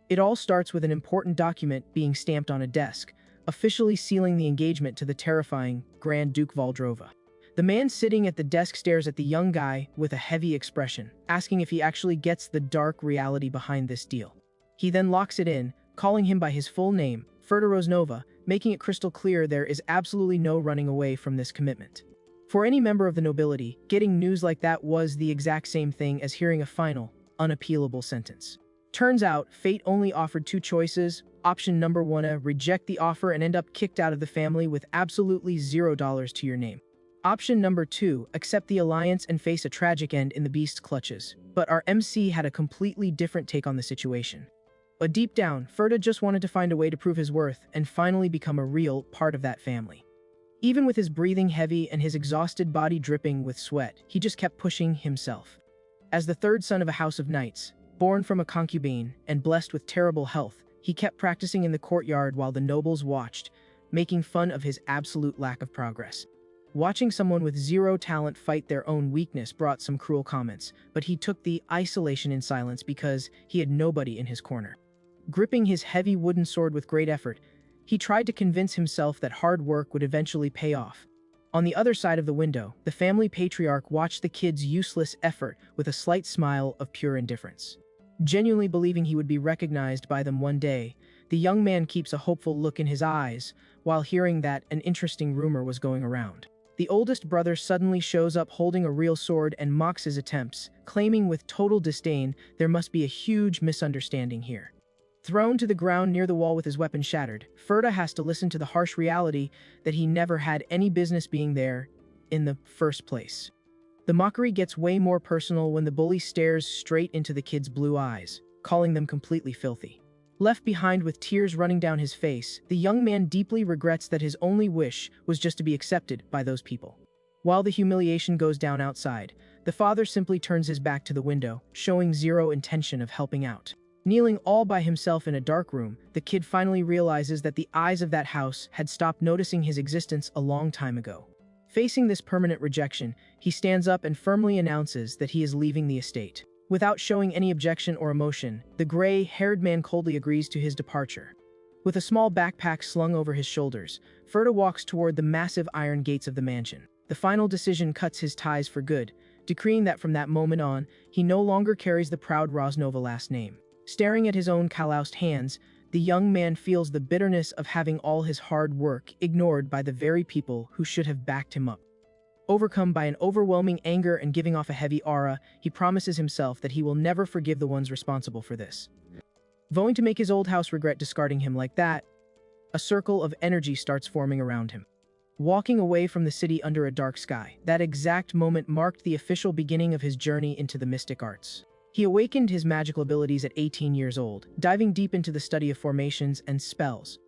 It all starts with an important document being stamped on a desk, officially sealing the engagement to the terrifying Grand Duke Valdrova. The man sitting at the desk stares at the young guy with a heavy expression, asking if he actually gets the dark reality behind this deal. He then locks it in, calling him by his full name, Ferda Rosnova, making it crystal clear there is absolutely no running away from this commitment. For any member of the nobility, getting news like that was the exact same thing as hearing a final, unappealable sentence. Turns out, fate only offered two choices. Option number one, reject the offer and end up kicked out of the family with absolutely $0 to your name. Option number two, accept the alliance and face a tragic end in the beast's clutches. But our MC had a completely different take on the situation. But deep down, Ferda just wanted to find a way to prove his worth and finally become a real part of that family. Even with his breathing heavy and his exhausted body dripping with sweat, he just kept pushing himself. As the third son of a house of knights, born from a concubine and blessed with terrible health, he kept practicing in the courtyard while the nobles watched, making fun of his absolute lack of progress. Watching someone with zero talent fight their own weakness brought some cruel comments, but he took the isolation in silence because he had nobody in his corner. Gripping his heavy wooden sword with great effort, he tried to convince himself that hard work would eventually pay off. On the other side of the window, the family patriarch watched the kid's useless effort with a slight smile of pure indifference. Genuinely believing he would be recognized by them one day, the young man keeps a hopeful look in his eyes while hearing that an interesting rumor was going around. The oldest brother suddenly shows up holding a real sword and mocks his attempts, claiming with total disdain there must be a huge misunderstanding here. Thrown to the ground near the wall with his weapon shattered, Ferda has to listen to the harsh reality that he never had any business being there in the first place. The mockery gets way more personal when the bully stares straight into the kid's blue eyes, calling them completely filthy. Left behind with tears running down his face, the young man deeply regrets that his only wish was just to be accepted by those people. While the humiliation goes down outside, the father simply turns his back to the window, showing zero intention of helping out. Kneeling all by himself in a dark room, the kid finally realizes that the eyes of that house had stopped noticing his existence a long time ago. Facing this permanent rejection, he stands up and firmly announces that he is leaving the estate. Without showing any objection or emotion, the gray-haired man coldly agrees to his departure. With a small backpack slung over his shoulders, Ferda walks toward the massive iron gates of the mansion. The final decision cuts his ties for good, decreeing that from that moment on, he no longer carries the proud Rosnova last name. Staring at his own calloused hands, the young man feels the bitterness of having all his hard work ignored by the very people who should have backed him up. Overcome by an overwhelming anger and giving off a heavy aura, he promises himself that he will never forgive the ones responsible for this. Vowing to make his old house regret discarding him like that, a circle of energy starts forming around him. Walking away from the city under a dark sky, that exact moment marked the official beginning of his journey into the mystic arts. He awakened his magical abilities at 18 years old, diving deep into the study of formations and spells.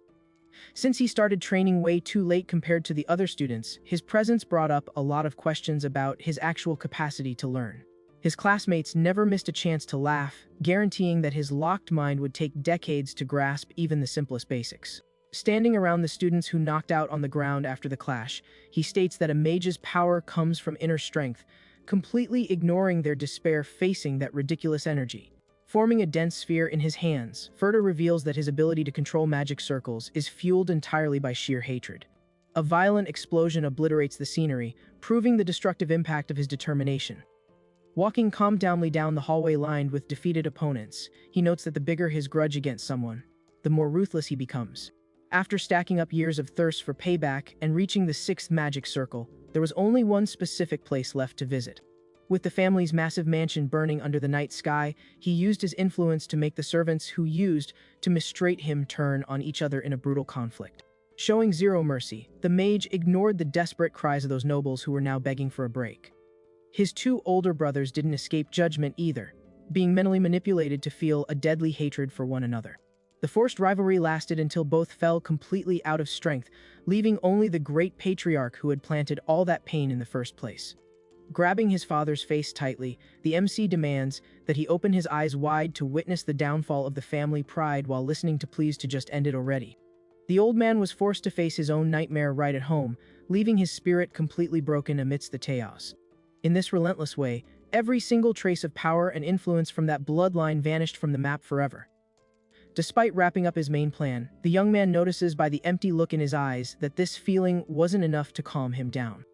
Since he started training way too late compared to the other students, his presence brought up a lot of questions about his actual capacity to learn. His classmates never missed a chance to laugh, guaranteeing that his locked mind would take decades to grasp even the simplest basics. Standing around the students who knocked out on the ground after the clash, he states that a mage's power comes from inner strength, completely ignoring their despair facing that ridiculous energy. Forming a dense sphere in his hands, Ferda reveals that his ability to control magic circles is fueled entirely by sheer hatred. A violent explosion obliterates the scenery, proving the destructive impact of his determination. Walking calmly down the hallway lined with defeated opponents, he notes that the bigger his grudge against someone, the more ruthless he becomes. After stacking up years of thirst for payback and reaching the 6th magic circle, there was only one specific place left to visit. With the family's massive mansion burning under the night sky, he used his influence to make the servants who used to mistreat him turn on each other in a brutal conflict. Showing zero mercy, the mage ignored the desperate cries of those nobles who were now begging for a break. His two older brothers didn't escape judgment either, being mentally manipulated to feel a deadly hatred for one another. The forced rivalry lasted until both fell completely out of strength, leaving only the great patriarch who had planted all that pain in the first place. Grabbing his father's face tightly, the MC demands that he open his eyes wide to witness the downfall of the family pride while listening to pleas to just end it already. The old man was forced to face his own nightmare right at home, leaving his spirit completely broken amidst the chaos. In this relentless way, every single trace of power and influence from that bloodline vanished from the map forever. Despite wrapping up his main plan, the young man notices by the empty look in his eyes that this feeling wasn't enough to calm him down.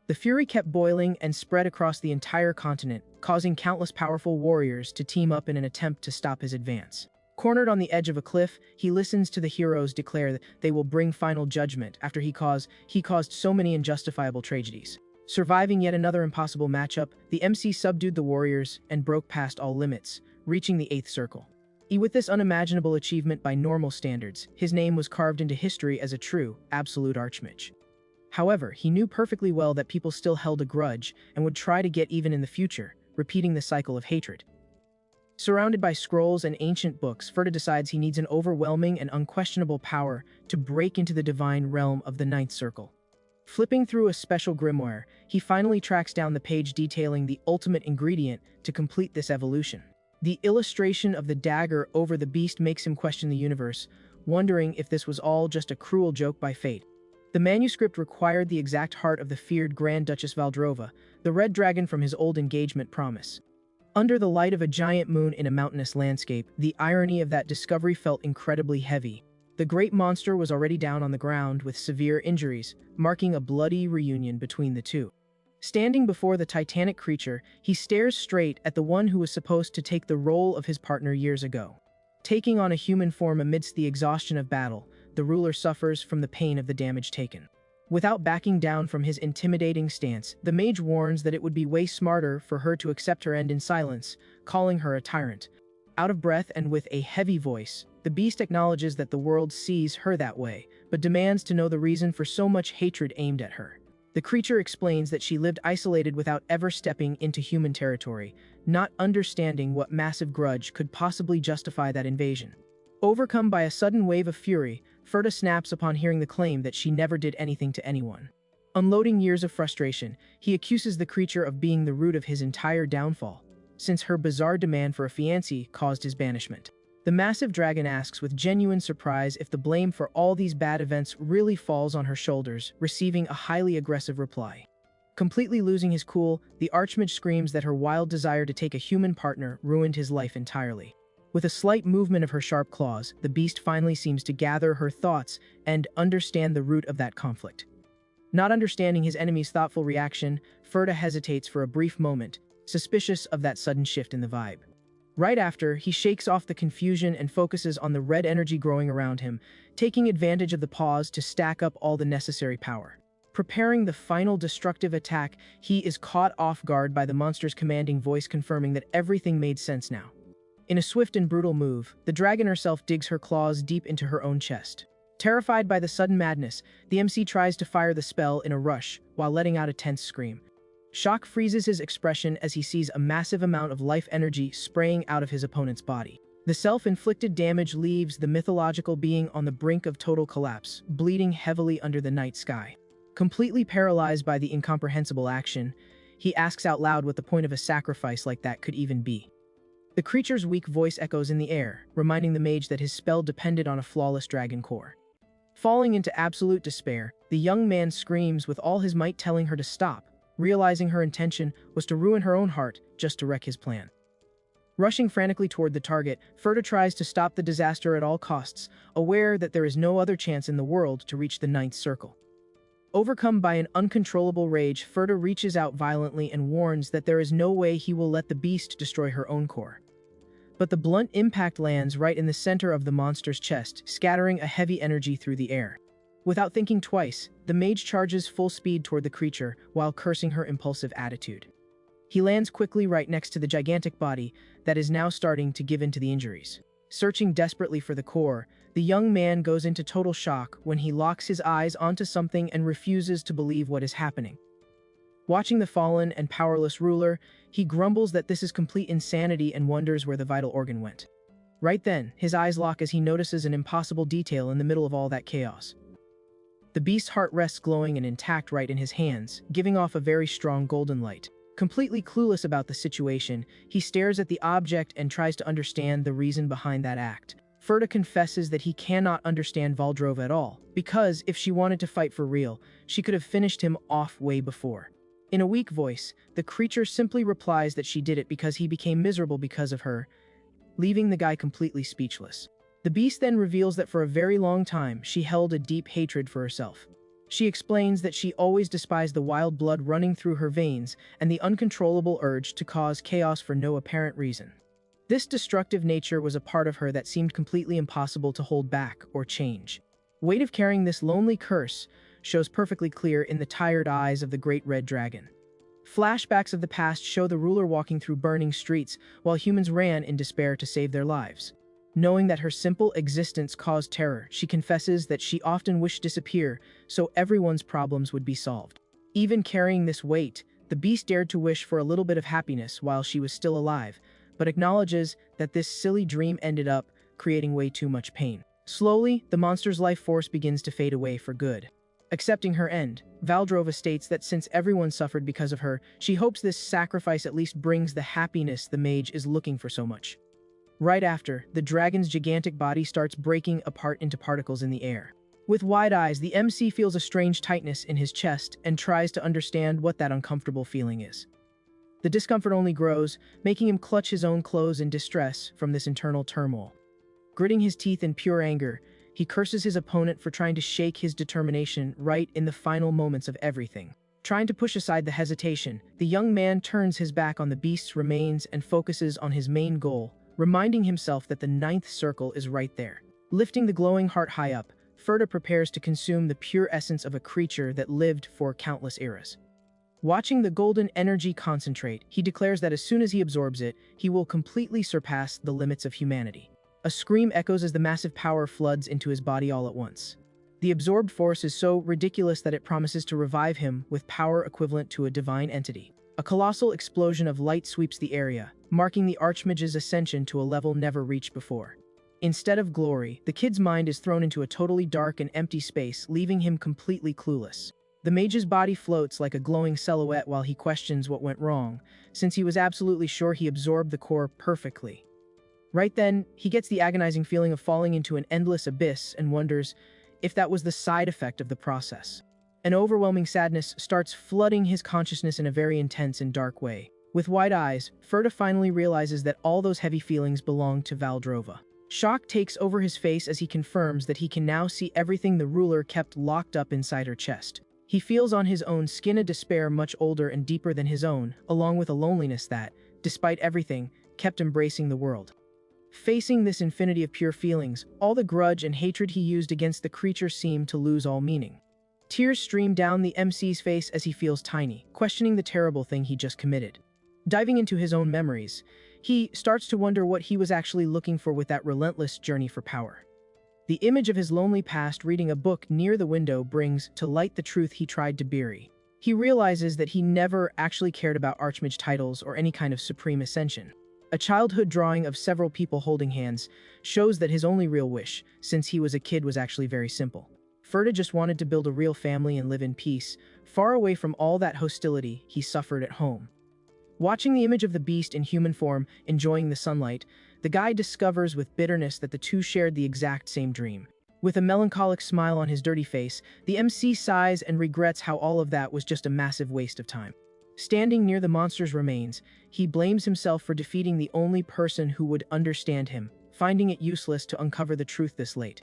The fury kept boiling and spread across the entire continent, causing countless powerful warriors to team up in an attempt to stop his advance. Cornered on the edge of a cliff, he listens to the heroes declare that they will bring final judgment after he caused so many unjustifiable tragedies. Surviving yet another impossible matchup, the MC subdued the warriors and broke past all limits, reaching the 8th circle. With this unimaginable achievement by normal standards, his name was carved into history as a true, absolute archmage. However, he knew perfectly well that people still held a grudge and would try to get even in the future, repeating the cycle of hatred. Surrounded by scrolls and ancient books, Ferda decides he needs an overwhelming and unquestionable power to break into the divine realm of the 9th circle. Flipping through a special grimoire, he finally tracks down the page detailing the ultimate ingredient to complete this evolution. The illustration of the dagger over the beast makes him question the universe, wondering if this was all just a cruel joke by fate. The manuscript required the exact heart of the feared Grand Duchess Valdrova, the red dragon from his old engagement promise. Under the light of a giant moon in a mountainous landscape, the irony of that discovery felt incredibly heavy. The great monster was already down on the ground with severe injuries, marking a bloody reunion between the two. Standing before the titanic creature, he stares straight at the one who was supposed to take the role of his partner years ago. Taking on a human form amidst the exhaustion of battle, the ruler suffers from the pain of the damage taken. Without backing down from his intimidating stance, the mage warns that it would be way smarter for her to accept her end in silence, calling her a tyrant. Out of breath and with a heavy voice, the beast acknowledges that the world sees her that way, but demands to know the reason for so much hatred aimed at her. The creature explains that she lived isolated without ever stepping into human territory, not understanding what massive grudge could possibly justify that invasion. Overcome by a sudden wave of fury, Ferda snaps upon hearing the claim that she never did anything to anyone. Unloading years of frustration, he accuses the creature of being the root of his entire downfall, since her bizarre demand for a fiancé caused his banishment. The massive dragon asks with genuine surprise if the blame for all these bad events really falls on her shoulders, receiving a highly aggressive reply. Completely losing his cool, the archmage screams that her wild desire to take a human partner ruined his life entirely. With a slight movement of her sharp claws, the beast finally seems to gather her thoughts and understand the root of that conflict. Not understanding his enemy's thoughtful reaction, Ferda hesitates for a brief moment, suspicious of that sudden shift in the vibe. Right after, he shakes off the confusion and focuses on the red energy growing around him, taking advantage of the pause to stack up all the necessary power. Preparing the final destructive attack, he is caught off guard by the monster's commanding voice confirming that everything made sense now. In a swift and brutal move, the dragon herself digs her claws deep into her own chest. Terrified by the sudden madness, the MC tries to fire the spell in a rush while letting out a tense scream. Shock freezes his expression as he sees a massive amount of life energy spraying out of his opponent's body. The self-inflicted damage leaves the mythological being on the brink of total collapse, bleeding heavily under the night sky. Completely paralyzed by the incomprehensible action, he asks out loud what the point of a sacrifice like that could even be. The creature's weak voice echoes in the air, reminding the mage that his spell depended on a flawless dragon core. Falling into absolute despair, the young man screams with all his might, telling her to stop, realizing her intention was to ruin her own heart just to wreck his plan. Rushing frantically toward the target, Ferda tries to stop the disaster at all costs, aware that there is no other chance in the world to reach the 9th circle. Overcome by an uncontrollable rage, Ferda reaches out violently and warns that there is no way he will let the beast destroy her own core. But the blunt impact lands right in the center of the monster's chest, scattering a heavy energy through the air. Without thinking twice, the mage charges full speed toward the creature while cursing her impulsive attitude. He lands quickly right next to the gigantic body that is now starting to give in to the injuries. Searching desperately for the core, the young man goes into total shock when he locks his eyes onto something and refuses to believe what is happening. Watching the fallen and powerless ruler, he grumbles that this is complete insanity and wonders where the vital organ went. Right then, his eyes lock as he notices an impossible detail in the middle of all that chaos. The beast's heart rests glowing and intact right in his hands, giving off a very strong golden light. Completely clueless about the situation, he stares at the object and tries to understand the reason behind that act. Ferda confesses that he cannot understand Valdrova at all, because if she wanted to fight for real, she could have finished him off way before. In a weak voice, the creature simply replies that she did it because he became miserable because of her, leaving the guy completely speechless. The beast then reveals that for a very long time she held a deep hatred for herself. She explains that she always despised the wild blood running through her veins and the uncontrollable urge to cause chaos for no apparent reason. This destructive nature was a part of her that seemed completely impossible to hold back or change. Weight of carrying this lonely curse shows perfectly clear in the tired eyes of the great red dragon. Flashbacks of the past show the ruler walking through burning streets while humans ran in despair to save their lives. Knowing that her simple existence caused terror, she confesses that she often wished to disappear so everyone's problems would be solved. Even carrying this weight, the beast dared to wish for a little bit of happiness while she was still alive, but acknowledges that this silly dream ended up creating way too much pain. Slowly, the monster's life force begins to fade away for good. Accepting her end, Valdrova states that since everyone suffered because of her, she hopes this sacrifice at least brings the happiness the mage is looking for so much. Right after, the dragon's gigantic body starts breaking apart into particles in the air. With wide eyes, the MC feels a strange tightness in his chest and tries to understand what that uncomfortable feeling is. The discomfort only grows, making him clutch his own clothes in distress from this internal turmoil. Gritting his teeth in pure anger, he curses his opponent for trying to shake his determination right in the final moments of everything. Trying to push aside the hesitation, the young man turns his back on the beast's remains and focuses on his main goal, reminding himself that the ninth circle is right there. Lifting the glowing heart high up, Ferda prepares to consume the pure essence of a creature that lived for countless eras. Watching the golden energy concentrate, he declares that as soon as he absorbs it, he will completely surpass the limits of humanity. A scream echoes as the massive power floods into his body all at once. The absorbed force is so ridiculous that it promises to revive him with power equivalent to a divine entity. A colossal explosion of light sweeps the area, marking the Archmage's ascension to a level never reached before. Instead of glory, the kid's mind is thrown into a totally dark and empty space, leaving him completely clueless. The mage's body floats like a glowing silhouette while he questions what went wrong, since he was absolutely sure he absorbed the core perfectly. Right then, he gets the agonizing feeling of falling into an endless abyss and wonders if that was the side effect of the process. An overwhelming sadness starts flooding his consciousness in a very intense and dark way. With wide eyes, Ferda finally realizes that all those heavy feelings belong to Valdrova. Shock takes over his face as he confirms that he can now see everything the ruler kept locked up inside her chest. He feels on his own skin a despair much older and deeper than his own, along with a loneliness that, despite everything, kept embracing the world. Facing this infinity of pure feelings, all the grudge and hatred he used against the creature seem to lose all meaning. Tears stream down the MC's face as he feels tiny, questioning the terrible thing he just committed. Diving into his own memories, he starts to wonder what he was actually looking for with that relentless journey for power. The image of his lonely past reading a book near the window brings to light the truth he tried to bury. He realizes that he never actually cared about Archmage titles or any kind of supreme ascension. A childhood drawing of several people holding hands shows that his only real wish, since he was a kid, was actually very simple. Ferda just wanted to build a real family and live in peace, far away from all that hostility he suffered at home. Watching the image of the beast in human form, enjoying the sunlight, the guy discovers with bitterness that the two shared the exact same dream. With a melancholic smile on his dirty face, the MC sighs and regrets how all of that was just a massive waste of time. Standing near the monster's remains, he blames himself for defeating the only person who would understand him, finding it useless to uncover the truth this late.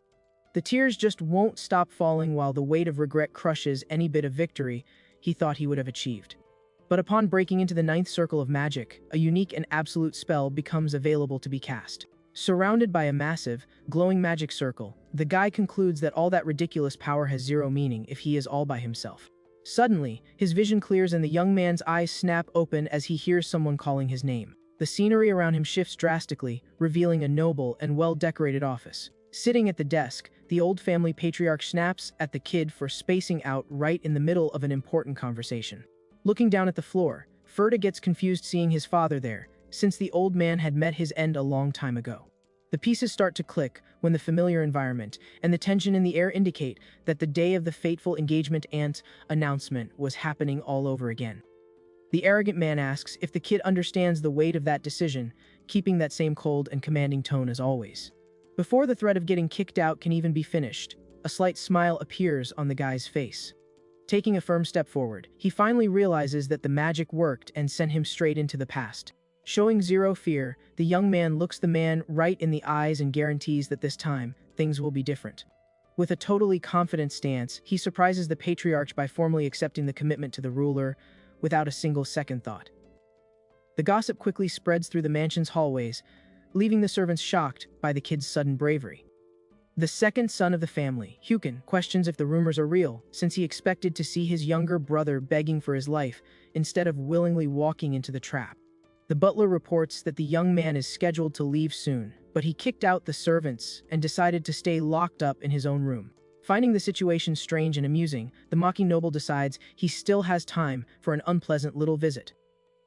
The tears just won't stop falling while the weight of regret crushes any bit of victory he thought he would have achieved. But upon breaking into the ninth circle of magic, a unique and absolute spell becomes available to be cast. Surrounded by a massive, glowing magic circle, the guy concludes that all that ridiculous power has zero meaning if he is all by himself. Suddenly, his vision clears and the young man's eyes snap open as he hears someone calling his name. The scenery around him shifts drastically, revealing a noble and well-decorated office. Sitting at the desk, the old family patriarch snaps at the kid for spacing out right in the middle of an important conversation. Looking down at the floor, Ferda gets confused seeing his father there, since the old man had met his end a long time ago. The pieces start to click when the familiar environment and the tension in the air indicate that the day of the fateful engagement and announcement was happening all over again. The arrogant man asks if the kid understands the weight of that decision, keeping that same cold and commanding tone as always. Before the threat of getting kicked out can even be finished, a slight smile appears on the guy's face. Taking a firm step forward, he finally realizes that the magic worked and sent him straight into the past. Showing zero fear, the young man looks the man right in the eyes and guarantees that this time, things will be different. With a totally confident stance, he surprises the patriarch by formally accepting the commitment to the ruler without a single second thought. The gossip quickly spreads through the mansion's hallways, leaving the servants shocked by the kid's sudden bravery. The second son of the family, Hyukin, questions if the rumors are real, since he expected to see his younger brother begging for his life instead of willingly walking into the trap. The butler reports that the young man is scheduled to leave soon, but he kicked out the servants and decided to stay locked up in his own room. Finding the situation strange and amusing, the mocking noble decides he still has time for an unpleasant little visit.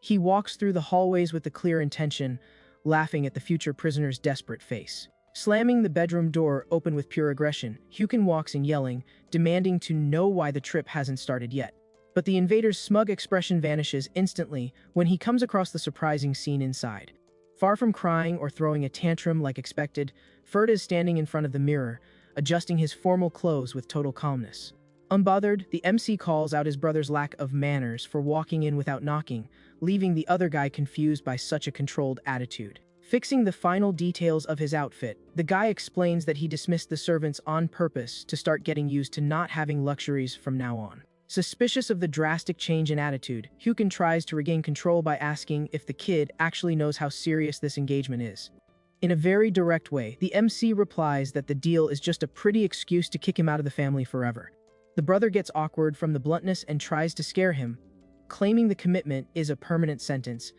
He walks through the hallways with the clear intention, laughing at the future prisoner's desperate face. Slamming the bedroom door open with pure aggression, Hyukin walks in yelling, demanding to know why the trip hasn't started yet. But the invader's smug expression vanishes instantly when he comes across the surprising scene inside. Far from crying or throwing a tantrum like expected, Ferda is standing in front of the mirror, adjusting his formal clothes with total calmness. Unbothered, the MC calls out his brother's lack of manners for walking in without knocking, leaving the other guy confused by such a controlled attitude. Fixing the final details of his outfit, the guy explains that he dismissed the servants on purpose to start getting used to not having luxuries from now on. Suspicious of the drastic change in attitude, Hyukin tries to regain control by asking if the kid actually knows how serious this engagement is. In a very direct way, the MC replies that the deal is just a pretty excuse to kick him out of the family forever. The brother gets awkward from the bluntness and tries to scare him, claiming the commitment is a permanent sentence,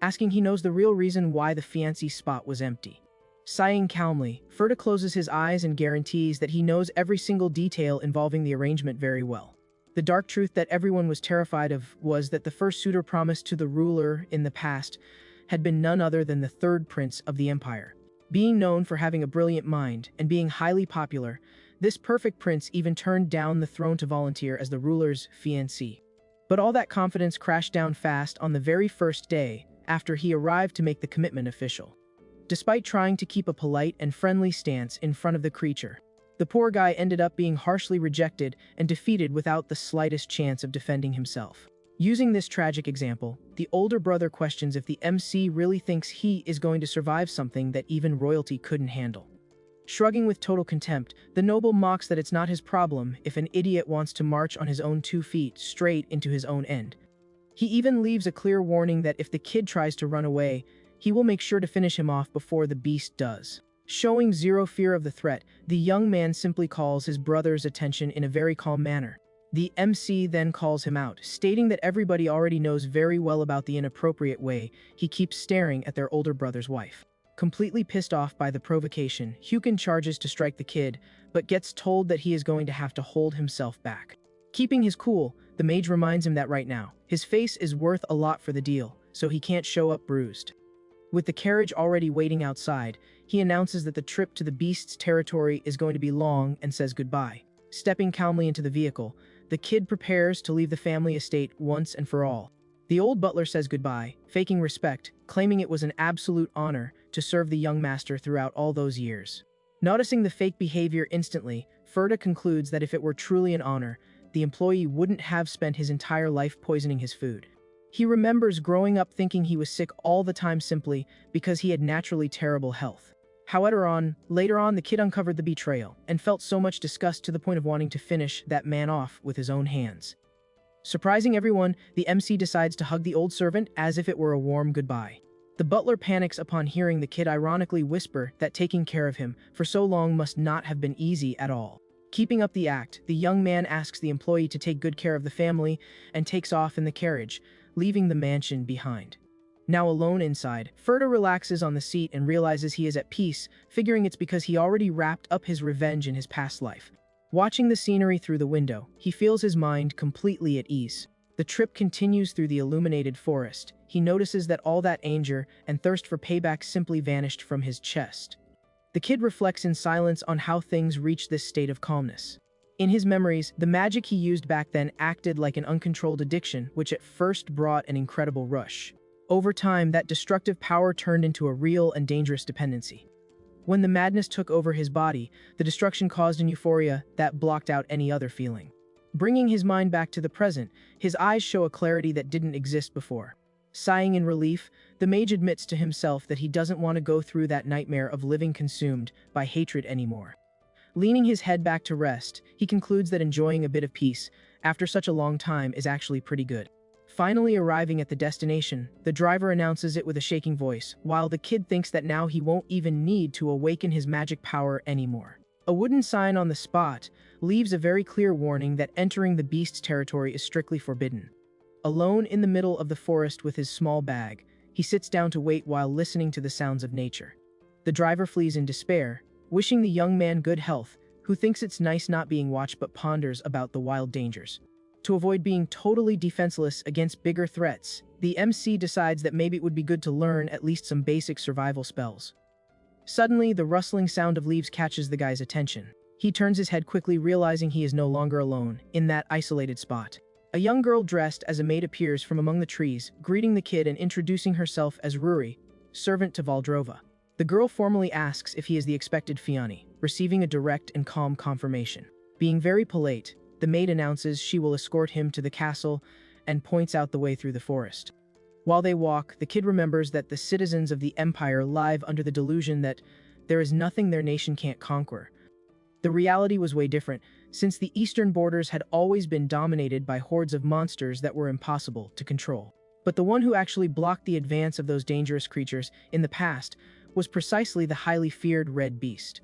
asking he knows the real reason why the fiancé spot was empty. Sighing calmly, Ferda closes his eyes and guarantees that he knows every single detail involving the arrangement very well. The dark truth that everyone was terrified of was that the first suitor promised to the ruler in the past had been none other than the third prince of the empire. Being known for having a brilliant mind and being highly popular, this perfect prince even turned down the throne to volunteer as the ruler's fiancé. But all that confidence crashed down fast on the very first day after he arrived to make the commitment official. Despite trying to keep a polite and friendly stance in front of the creature, the poor guy ended up being harshly rejected and defeated without the slightest chance of defending himself. Using this tragic example, the older brother questions if the MC really thinks he is going to survive something that even royalty couldn't handle. Shrugging with total contempt, the noble mocks that it's not his problem if an idiot wants to march on his own 2 feet straight into his own end. He even leaves a clear warning that if the kid tries to run away, he will make sure to finish him off before the beast does. Showing zero fear of the threat, the young man simply calls his brother's attention in a very calm manner. The MC then calls him out, stating that everybody already knows very well about the inappropriate way he keeps staring at their older brother's wife. Completely pissed off by the provocation, Hyukin charges to strike the kid, but gets told that he is going to have to hold himself back. Keeping his cool, the mage reminds him that right now, his face is worth a lot for the deal, so he can't show up bruised. With the carriage already waiting outside, he announces that the trip to the beast's territory is going to be long and says goodbye. Stepping calmly into the vehicle, the kid prepares to leave the family estate once and for all. The old butler says goodbye, faking respect, claiming it was an absolute honor to serve the young master throughout all those years. Noticing the fake behavior instantly, Ferda concludes that if it were truly an honor, the employee wouldn't have spent his entire life poisoning his food. He remembers growing up thinking he was sick all the time simply because he had naturally terrible health. However, later on, the kid uncovered the betrayal and felt so much disgust to the point of wanting to finish that man off with his own hands. Surprising everyone, the MC decides to hug the old servant as if it were a warm goodbye. The butler panics upon hearing the kid ironically whisper that taking care of him for so long must not have been easy at all. Keeping up the act, the young man asks the employee to take good care of the family and takes off in the carriage, leaving the mansion behind. Now alone inside, Ferda relaxes on the seat and realizes he is at peace, figuring it's because he already wrapped up his revenge in his past life. Watching the scenery through the window, he feels his mind completely at ease. The trip continues through the illuminated forest. He notices that all that anger and thirst for payback simply vanished from his chest. The kid reflects in silence on how things reached this state of calmness. In his memories, the magic he used back then acted like an uncontrolled addiction, which at first brought an incredible rush. Over time, that destructive power turned into a real and dangerous dependency. When the madness took over his body, the destruction caused an euphoria that blocked out any other feeling. Bringing his mind back to the present, his eyes show a clarity that didn't exist before. Sighing in relief, the The mage admits to himself that he doesn't want to go through that nightmare of living consumed by hatred anymore. Leaning his head back to rest, he concludes that enjoying a bit of peace after such a long time is actually pretty good. Finally arriving at the destination, the driver announces it with a shaking voice, while the kid thinks that now he won't even need to awaken his magic power anymore. A wooden sign on the spot leaves a very clear warning that entering the beast's territory is strictly forbidden. Alone in the middle of the forest with his small bag, he sits down to wait while listening to the sounds of nature. The driver flees in despair, wishing the young man good health, who thinks it's nice not being watched but ponders about the wild dangers. To avoid being totally defenseless against bigger threats, the MC decides that maybe it would be good to learn at least some basic survival spells. Suddenly, the rustling sound of leaves catches the guy's attention. He turns his head quickly, realizing he is no longer alone in that isolated spot. A young girl dressed as a maid appears from among the trees, greeting the kid and introducing herself as Ruri, servant to Valdrova. The girl formally asks if he is the expected Fiani, receiving a direct and calm confirmation. Being very polite, the maid announces she will escort him to the castle and points out the way through the forest. While they walk, the kid remembers that the citizens of the empire live under the delusion that there is nothing their nation can't conquer. The reality was way different, since the eastern borders had always been dominated by hordes of monsters that were impossible to control. But the one who actually blocked the advance of those dangerous creatures in the past was precisely the highly feared Red Beast.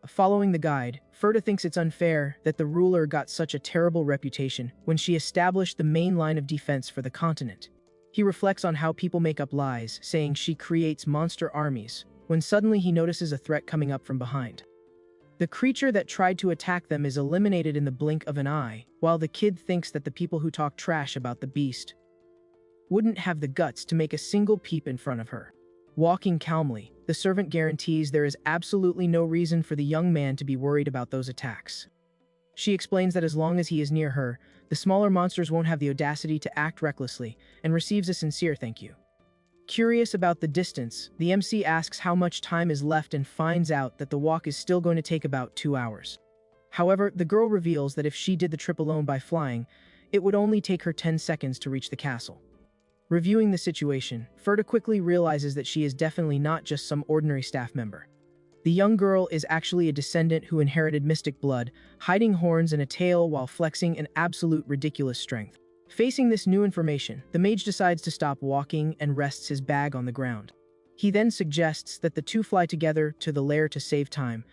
Following the guide, Ferda thinks it's unfair that the ruler got such a terrible reputation when she established the main line of defense for the continent. He reflects on how people make up lies, saying she creates monster armies, when suddenly he notices a threat coming up from behind. The creature that tried to attack them is eliminated in the blink of an eye, while the kid thinks that the people who talk trash about the beast wouldn't have the guts to make a single peep in front of her. Walking calmly, the servant guarantees there is absolutely no reason for the young man to be worried about those attacks. She explains that as long as he is near her, the smaller monsters won't have the audacity to act recklessly, and receives a sincere thank you. Curious about the distance, the MC asks how much time is left and finds out that the walk is still going to take about 2 hours. However, the girl reveals that if she did the trip alone by flying, it would only take her 10 seconds to reach the castle. Reviewing the situation, Ferda quickly realizes that she is definitely not just some ordinary staff member. The young girl is actually a descendant who inherited mystic blood, hiding horns and a tail while flexing an absolute ridiculous strength. Facing this new information, the mage decides to stop walking and rests his bag on the ground. He then suggests that the two fly together to the lair to save time,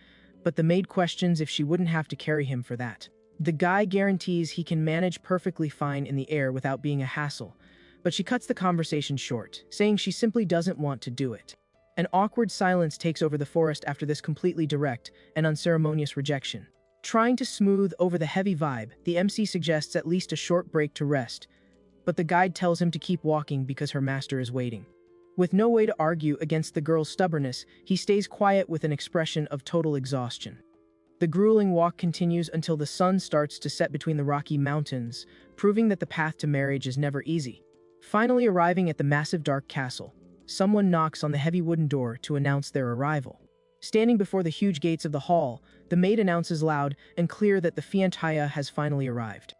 but the maid questions if she wouldn't have to carry him for that. The guy guarantees he can manage perfectly fine in the air without being a hassle, but she cuts the conversation short, saying she simply doesn't want to do it. An awkward silence takes over the forest after this completely direct and unceremonious rejection. Trying to smooth over the heavy vibe, the MC suggests at least a short break to rest, but the guide tells him to keep walking because her master is waiting. With no way to argue against the girl's stubbornness, he stays quiet with an expression of total exhaustion. The grueling walk continues until the sun starts to set between the rocky mountains, proving that the path to marriage is never easy. Finally arriving at the massive dark castle, someone knocks on the heavy wooden door to announce their arrival. Standing before the huge gates of the hall, the maid announces loud and clear that the fiancaya has finally arrived.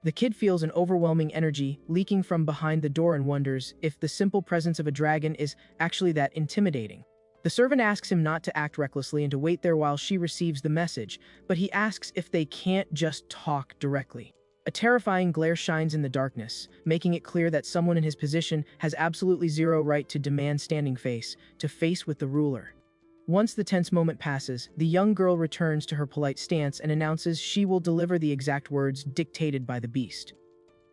The kid feels an overwhelming energy leaking from behind the door and wonders if the simple presence of a dragon is actually that intimidating. The servant asks him not to act recklessly and to wait there while she receives the message, but he asks if they can't just talk directly. A terrifying glare shines in the darkness, making it clear that someone in his position has absolutely zero right to demand standing face to face with the ruler. Once the tense moment passes, the young girl returns to her polite stance and announces she will deliver the exact words dictated by the beast.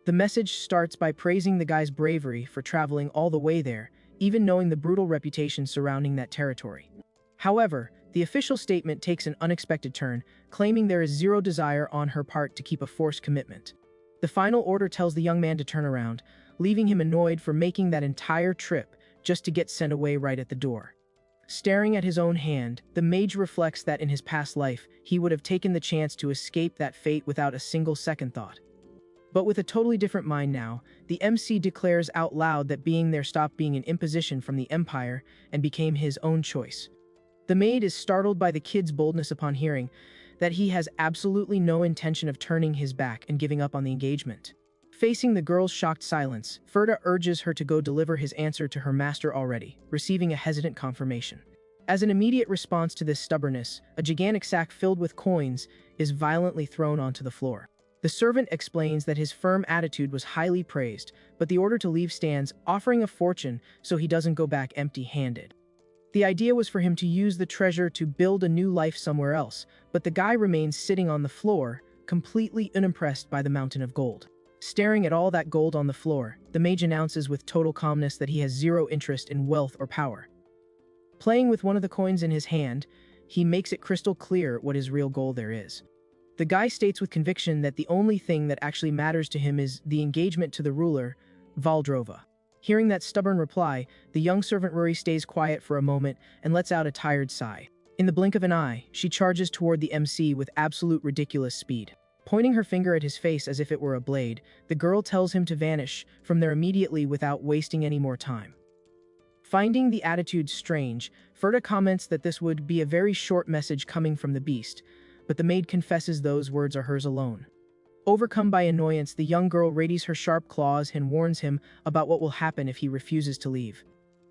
The message starts by praising the guy's bravery for traveling all the way there, even knowing the brutal reputation surrounding that territory. However, the official statement takes an unexpected turn, claiming there is zero desire on her part to keep a forced commitment. The final order tells the young man to turn around, leaving him annoyed for making that entire trip just to get sent away right at the door. Staring at his own hand, the mage reflects that in his past life, he would have taken the chance to escape that fate without a single second thought. But with a totally different mind now, the MC declares out loud that being there stopped being an imposition from the Empire and became his own choice. The maid is startled by the kid's boldness upon hearing that he has absolutely no intention of turning his back and giving up on the engagement. Facing the girl's shocked silence, Ferda urges her to go deliver his answer to her master already, receiving a hesitant confirmation. As an immediate response to this stubbornness, a gigantic sack filled with coins is violently thrown onto the floor. The servant explains that his firm attitude was highly praised, but the order to leave stands, offering a fortune so he doesn't go back empty-handed. The idea was for him to use the treasure to build a new life somewhere else, but the guy remains sitting on the floor, completely unimpressed by the mountain of gold. Staring at all that gold on the floor, the mage announces with total calmness that he has zero interest in wealth or power. Playing with one of the coins in his hand, he makes it crystal clear what his real goal there is. The guy states with conviction that the only thing that actually matters to him is the engagement to the ruler, Valdrova. Hearing that stubborn reply, the young servant Rory stays quiet for a moment and lets out a tired sigh. In the blink of an eye, she charges toward the MC with absolute ridiculous speed. Pointing her finger at his face as if it were a blade, the girl tells him to vanish from there immediately without wasting any more time. Finding the attitude strange, Ferda comments that this would be a very short message coming from the beast, but the maid confesses those words are hers alone. Overcome by annoyance, the young girl readies her sharp claws and warns him about what will happen if he refuses to leave.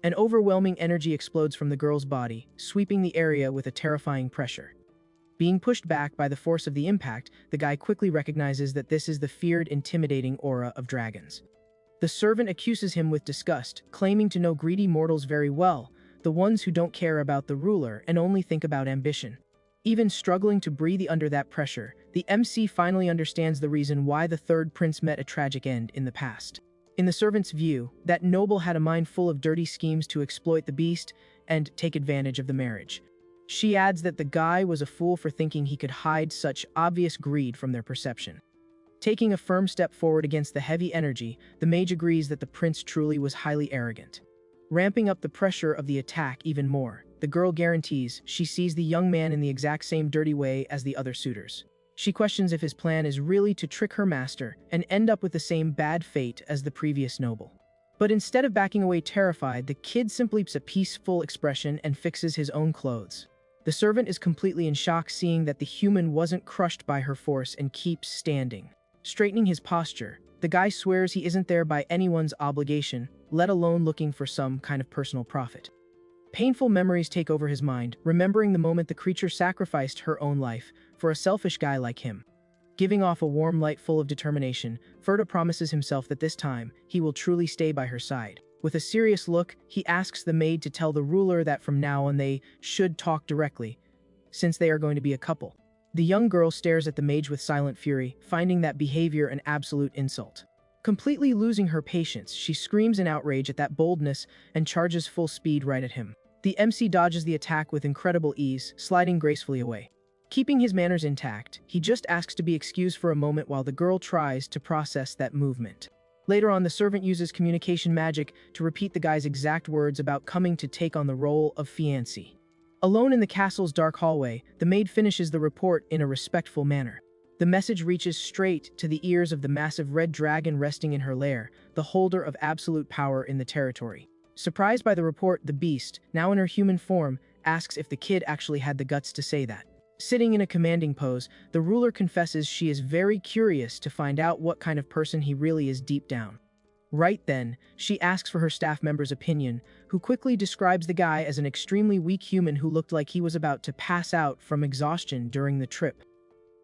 An overwhelming energy explodes from the girl's body, sweeping the area with a terrifying pressure. Being pushed back by the force of the impact, the guy quickly recognizes that this is the feared, intimidating aura of dragons. The servant accuses him with disgust, claiming to know greedy mortals very well, the ones who don't care about the ruler and only think about ambition. Even struggling to breathe under that pressure, the MC finally understands the reason why the third prince met a tragic end in the past. In the servant's view, that noble had a mind full of dirty schemes to exploit the beast and take advantage of the marriage. She adds that the guy was a fool for thinking he could hide such obvious greed from their perception. Taking a firm step forward against the heavy energy, the mage agrees that the prince truly was highly arrogant. Ramping up the pressure of the attack even more, the girl guarantees she sees the young man in the exact same dirty way as the other suitors. She questions if his plan is really to trick her master and end up with the same bad fate as the previous noble. But instead of backing away terrified, the kid simply keeps a peaceful expression and fixes his own clothes. The servant is completely in shock seeing that the human wasn't crushed by her force and keeps standing. Straightening his posture, the guy swears he isn't there by anyone's obligation, let alone looking for some kind of personal profit. Painful memories take over his mind, remembering the moment the creature sacrificed her own life for a selfish guy like him. Giving off a warm light full of determination, Ferda promises himself that this time, he will truly stay by her side. With a serious look, he asks the maid to tell the ruler that from now on they should talk directly, since they are going to be a couple. The young girl stares at the mage with silent fury, finding that behavior an absolute insult. Completely losing her patience, she screams in outrage at that boldness and charges full speed right at him. The MC dodges the attack with incredible ease, sliding gracefully away. Keeping his manners intact, he just asks to be excused for a moment while the girl tries to process that movement. Later on, the servant uses communication magic to repeat the guy's exact words about coming to take on the role of fiancé. Alone in the castle's dark hallway, the maid finishes the report in a respectful manner. The message reaches straight to the ears of the massive red dragon resting in her lair, the holder of absolute power in the territory. Surprised by the report, the beast, now in her human form, asks if the kid actually had the guts to say that. Sitting in a commanding pose, the ruler confesses she is very curious to find out what kind of person he really is deep down. Right then, she asks for her staff member's opinion, who quickly describes the guy as an extremely weak human who looked like he was about to pass out from exhaustion during the trip.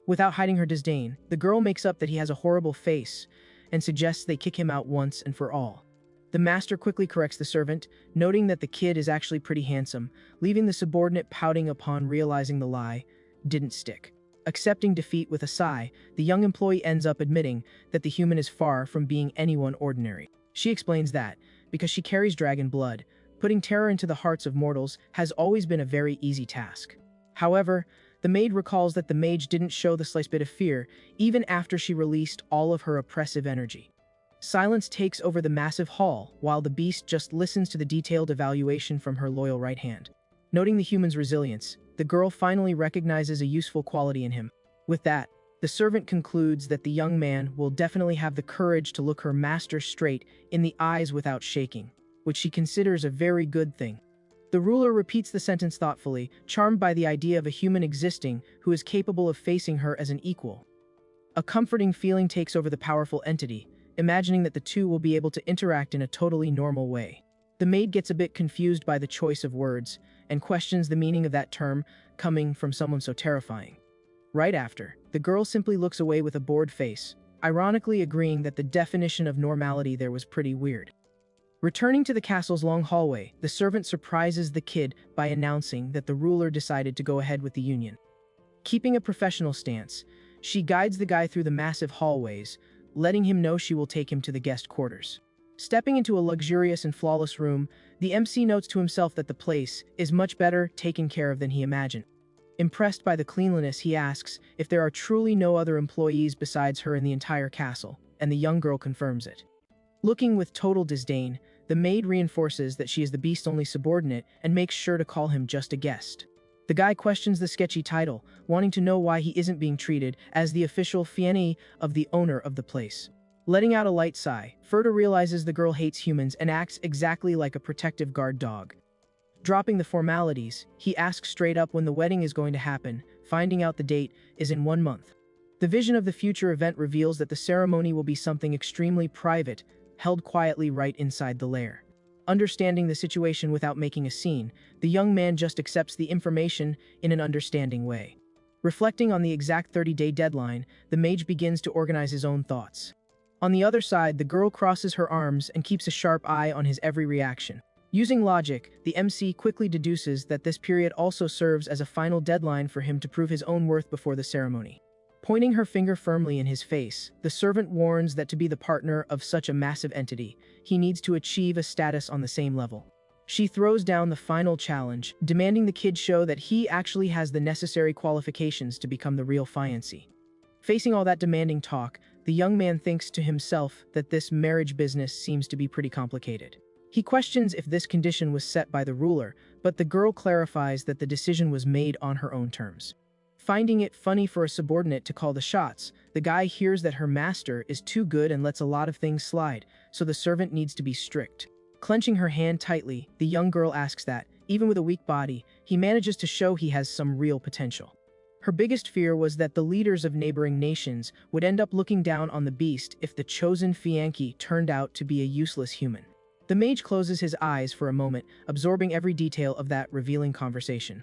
Without hiding her disdain, the girl makes up that he has a horrible face and suggests they kick him out once and for all. The master quickly corrects the servant, noting that the kid is actually pretty handsome, leaving the subordinate pouting upon realizing the lie didn't stick. Accepting defeat with a sigh, the young employee ends up admitting that the human is far from being anyone ordinary. She explains that, because she carries dragon blood, putting terror into the hearts of mortals has always been a very easy task. However, the maid recalls that the mage didn't show the slightest bit of fear, even after she released all of her oppressive energy. Silence takes over the massive hall, while the beast just listens to the detailed evaluation from her loyal right hand. Noting the human's resilience, the girl finally recognizes a useful quality in him. With that, the servant concludes that the young man will definitely have the courage to look her master straight in the eyes without shaking, which she considers a very good thing. The ruler repeats the sentence thoughtfully, charmed by the idea of a human existing who is capable of facing her as an equal. A comforting feeling takes over the powerful entity, imagining that the two will be able to interact in a totally normal way. The maid gets a bit confused by the choice of words and questions the meaning of that term coming from someone so terrifying. Right after, the girl simply looks away with a bored face, ironically agreeing that the definition of normality there was pretty weird. Returning to the castle's long hallway, the servant surprises the kid by announcing that the ruler decided to go ahead with the union. Keeping a professional stance, she guides the guy through the massive hallways, letting him know she will take him to the guest quarters. Stepping into a luxurious and flawless room, the MC notes to himself that the place is much better taken care of than he imagined. Impressed by the cleanliness, he asks if there are truly no other employees besides her in the entire castle, and the young girl confirms it. Looking with total disdain, the maid reinforces that she is the beast's only subordinate and makes sure to call him just a guest. The guy questions the sketchy title, wanting to know why he isn't being treated as the official fiancé of the owner of the place. Letting out a light sigh, Ferda realizes the girl hates humans and acts exactly like a protective guard dog. Dropping the formalities, he asks straight up when the wedding is going to happen, finding out the date is in 1 month. The vision of the future event reveals that the ceremony will be something extremely private, held quietly right inside the lair. Understanding the situation without making a scene, the young man just accepts the information in an understanding way. Reflecting on the exact 30-day deadline, the mage begins to organize his own thoughts. On the other side, the girl crosses her arms and keeps a sharp eye on his every reaction. Using logic, the MC quickly deduces that this period also serves as a final deadline for him to prove his own worth before the ceremony. Pointing her finger firmly in his face, the servant warns that to be the partner of such a massive entity, he needs to achieve a status on the same level. She throws down the final challenge, demanding the kid show that he actually has the necessary qualifications to become the real fiancé. Facing all that demanding talk, the young man thinks to himself that this marriage business seems to be pretty complicated. He questions if this condition was set by the ruler, but the girl clarifies that the decision was made on her own terms. Finding it funny for a subordinate to call the shots, the guy hears that her master is too good and lets a lot of things slide, so the servant needs to be strict. Clenching her hand tightly, the young girl asks that, even with a weak body, he manages to show he has some real potential. Her biggest fear was that the leaders of neighboring nations would end up looking down on the beast if the chosen fiancé turned out to be a useless human. The mage closes his eyes for a moment, absorbing every detail of that revealing conversation.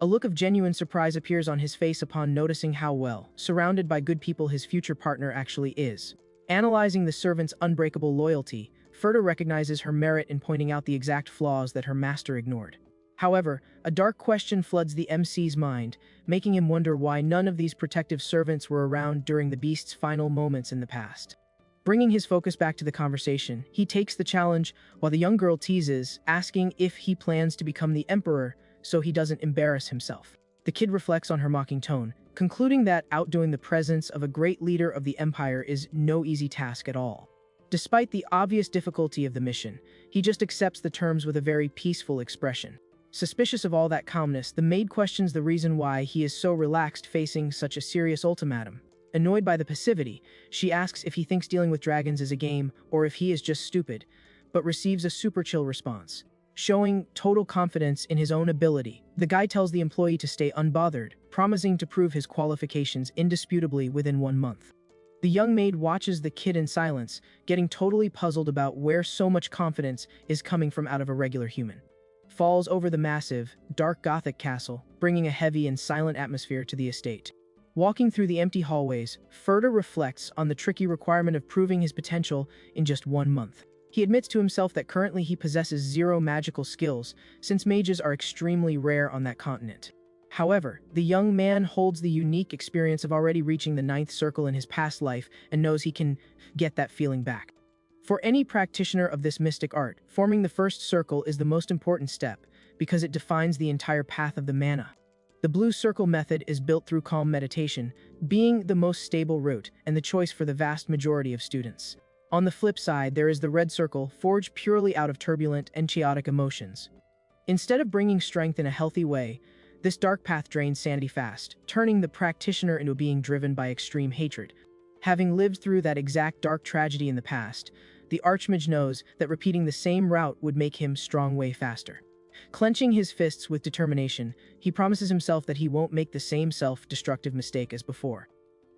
A look of genuine surprise appears on his face upon noticing how well surrounded by good people his future partner actually is. Analyzing the servant's unbreakable loyalty, Ferda recognizes her merit in pointing out the exact flaws that her master ignored. However, a dark question floods the MC's mind, making him wonder why none of these protective servants were around during the beast's final moments in the past. Bringing his focus back to the conversation, he takes the challenge while the young girl teases, asking if he plans to become the emperor so he doesn't embarrass himself. The kid reflects on her mocking tone, concluding that outdoing the presence of a great leader of the empire is no easy task at all. Despite the obvious difficulty of the mission, he just accepts the terms with a very peaceful expression. Suspicious of all that calmness, the maid questions the reason why he is so relaxed facing such a serious ultimatum. Annoyed by the passivity, she asks if he thinks dealing with dragons is a game or if he is just stupid, but receives a super chill response. Showing total confidence in his own ability, the guy tells the employee to stay unbothered, promising to prove his qualifications indisputably within 1 month. The young maid watches the kid in silence, getting totally puzzled about where so much confidence is coming from out of a regular human. Falls over the massive, dark Gothic castle, bringing a heavy and silent atmosphere to the estate. Walking through the empty hallways, Ferda reflects on the tricky requirement of proving his potential in just 1 month. He admits to himself that currently he possesses 0 magical skills, since mages are extremely rare on that continent. However, the young man holds the unique experience of already reaching the 9th circle in his past life and knows he can get that feeling back. For any practitioner of this mystic art, forming the first circle is the most important step, because it defines the entire path of the mana. The blue circle method is built through calm meditation, being the most stable route and the choice for the vast majority of students. On the flip side, there is the red circle, forged purely out of turbulent and chaotic emotions. Instead of bringing strength in a healthy way, this dark path drains sanity fast, turning the practitioner into being driven by extreme hatred. Having lived through that exact dark tragedy in the past, the Archmage knows that repeating the same route would make him strong way faster. Clenching his fists with determination, he promises himself that he won't make the same self-destructive mistake as before.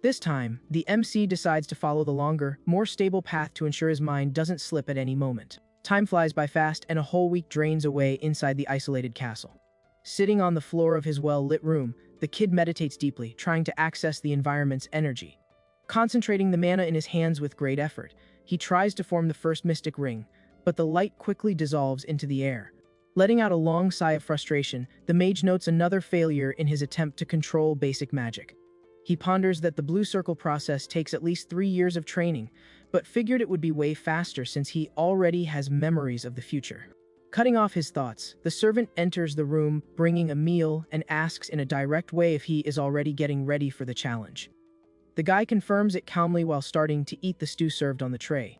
This time, the MC decides to follow the longer, more stable path to ensure his mind doesn't slip at any moment. Time flies by fast and a whole week drains away inside the isolated castle. Sitting on the floor of his well-lit room, the kid meditates deeply, trying to access the environment's energy. Concentrating the mana in his hands with great effort, he tries to form the first mystic ring, but the light quickly dissolves into the air. Letting out a long sigh of frustration, the mage notes another failure in his attempt to control basic magic. He ponders that the blue circle process takes at least 3 years of training, but figured it would be way faster since he already has memories of the future. Cutting off his thoughts, the servant enters the room, bringing a meal, and asks in a direct way if he is already getting ready for the challenge. The guy confirms it calmly while starting to eat the stew served on the tray.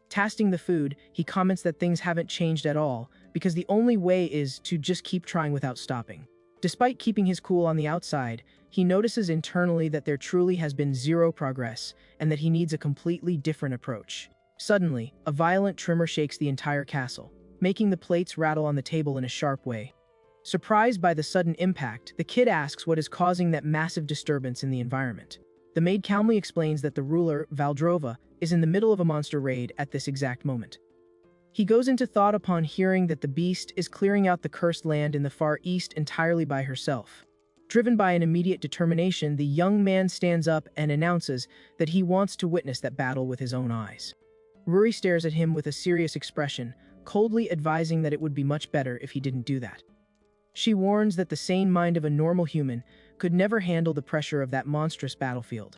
Tasting the food, he comments that things haven't changed at all, because the only way is to just keep trying without stopping. Despite keeping his cool on the outside, he notices internally that there truly has been zero progress, and that he needs a completely different approach. Suddenly, a violent tremor shakes the entire castle, making the plates rattle on the table in a sharp way. Surprised by the sudden impact, the kid asks what is causing that massive disturbance in the environment. The maid calmly explains that the ruler, Valdrova, is in the middle of a monster raid at this exact moment. He goes into thought upon hearing that the beast is clearing out the cursed land in the far east entirely by herself. Driven by an immediate determination, the young man stands up and announces that he wants to witness that battle with his own eyes. Ruri stares at him with a serious expression, coldly advising that it would be much better if he didn't do that. She warns that the sane mind of a normal human could never handle the pressure of that monstrous battlefield.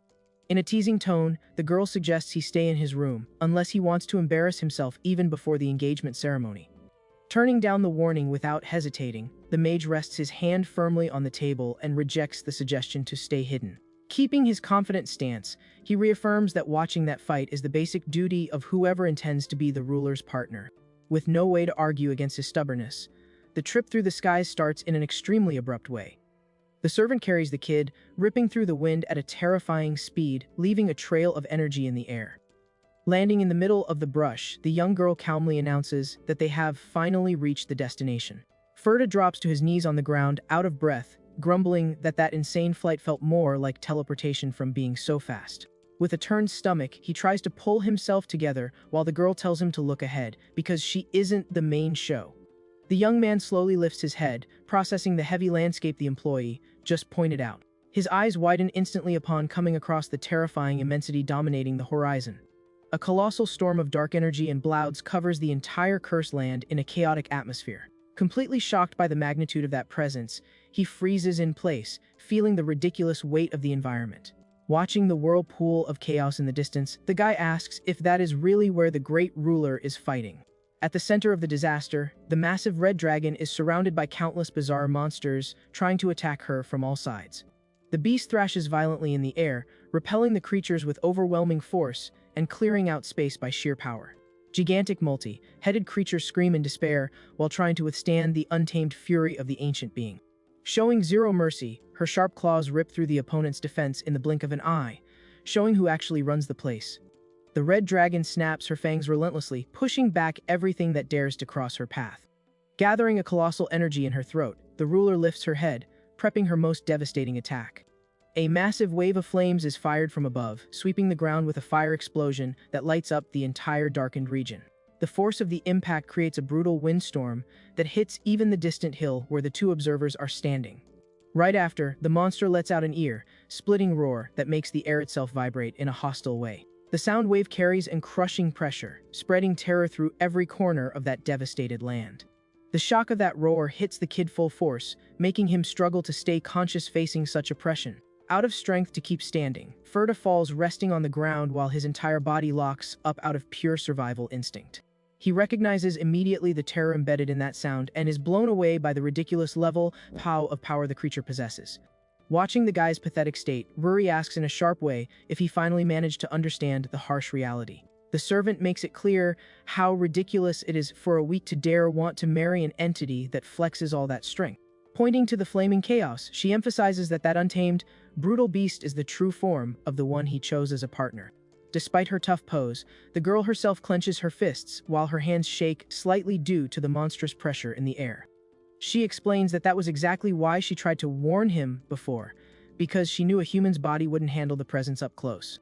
In a teasing tone, the girl suggests he stay in his room, unless he wants to embarrass himself even before the engagement ceremony. Turning down the warning without hesitating, the mage rests his hand firmly on the table and rejects the suggestion to stay hidden. Keeping his confident stance, he reaffirms that watching that fight is the basic duty of whoever intends to be the ruler's partner. With no way to argue against his stubbornness, the trip through the skies starts in an extremely abrupt way. The servant carries the kid, ripping through the wind at a terrifying speed, leaving a trail of energy in the air. Landing in the middle of the brush, the young girl calmly announces that they have finally reached the destination. Ferda drops to his knees on the ground, out of breath, grumbling that insane flight felt more like teleportation from being so fast. With a turned stomach, he tries to pull himself together while the girl tells him to look ahead, because she isn't the main show. The young man slowly lifts his head, processing the heavy landscape the employee just pointed out. His eyes widen instantly upon coming across the terrifying immensity dominating the horizon. A colossal storm of dark energy and clouds covers the entire cursed land in a chaotic atmosphere. Completely shocked by the magnitude of that presence, he freezes in place, feeling the ridiculous weight of the environment. Watching the whirlpool of chaos in the distance, the guy asks if that is really where the great ruler is fighting. At the center of the disaster, the massive red dragon is surrounded by countless bizarre monsters trying to attack her from all sides. The beast thrashes violently in the air, repelling the creatures with overwhelming force and clearing out space by sheer power. Gigantic multi-headed creatures scream in despair while trying to withstand the untamed fury of the ancient being. Showing zero mercy, her sharp claws rip through the opponent's defense in the blink of an eye, showing who actually runs the place. The red dragon snaps her fangs relentlessly, pushing back everything that dares to cross her path. Gathering a colossal energy in her throat, the ruler lifts her head, prepping her most devastating attack. A massive wave of flames is fired from above, sweeping the ground with a fire explosion that lights up the entire darkened region. The force of the impact creates a brutal windstorm that hits even the distant hill where the two observers are standing. Right after, the monster lets out an ear-splitting roar that makes the air itself vibrate in a hostile way. The sound wave carries an crushing pressure, spreading terror through every corner of that devastated land. The shock of that roar hits the kid full force, making him struggle to stay conscious facing such oppression. Out of strength to keep standing, Ferda falls resting on the ground while his entire body locks up out of pure survival instinct. He recognizes immediately the terror embedded in that sound and is blown away by the ridiculous level of power the creature possesses. Watching the guy's pathetic state, Ruri asks in a sharp way if he finally managed to understand the harsh reality. The servant makes it clear how ridiculous it is for a weak to dare want to marry an entity that flexes all that strength. Pointing to the flaming chaos, she emphasizes that untamed, brutal beast is the true form of the one he chose as a partner. Despite her tough pose, the girl herself clenches her fists while her hands shake slightly due to the monstrous pressure in the air. She explains that was exactly why she tried to warn him before, because she knew a human's body wouldn't handle the presence up close.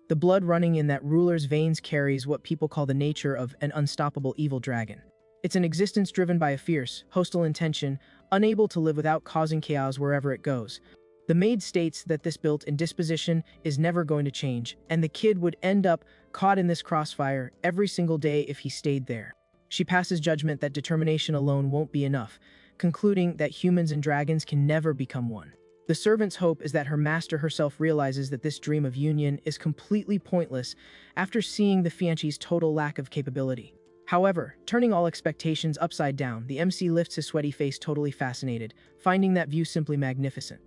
The blood running in that ruler's veins carries what people call the nature of an unstoppable evil dragon. It's an existence driven by a fierce, hostile intention, unable to live without causing chaos wherever it goes. The maid states that this built-in disposition is never going to change, and the kid would end up caught in this crossfire every single day if he stayed there. She passes judgment that determination alone won't be enough, concluding that humans and dragons can never become one. The servant's hope is that her master herself realizes that this dream of union is completely pointless after seeing the fiancé's total lack of capability. However, turning all expectations upside down, the MC lifts his sweaty face totally fascinated, finding that view simply magnificent.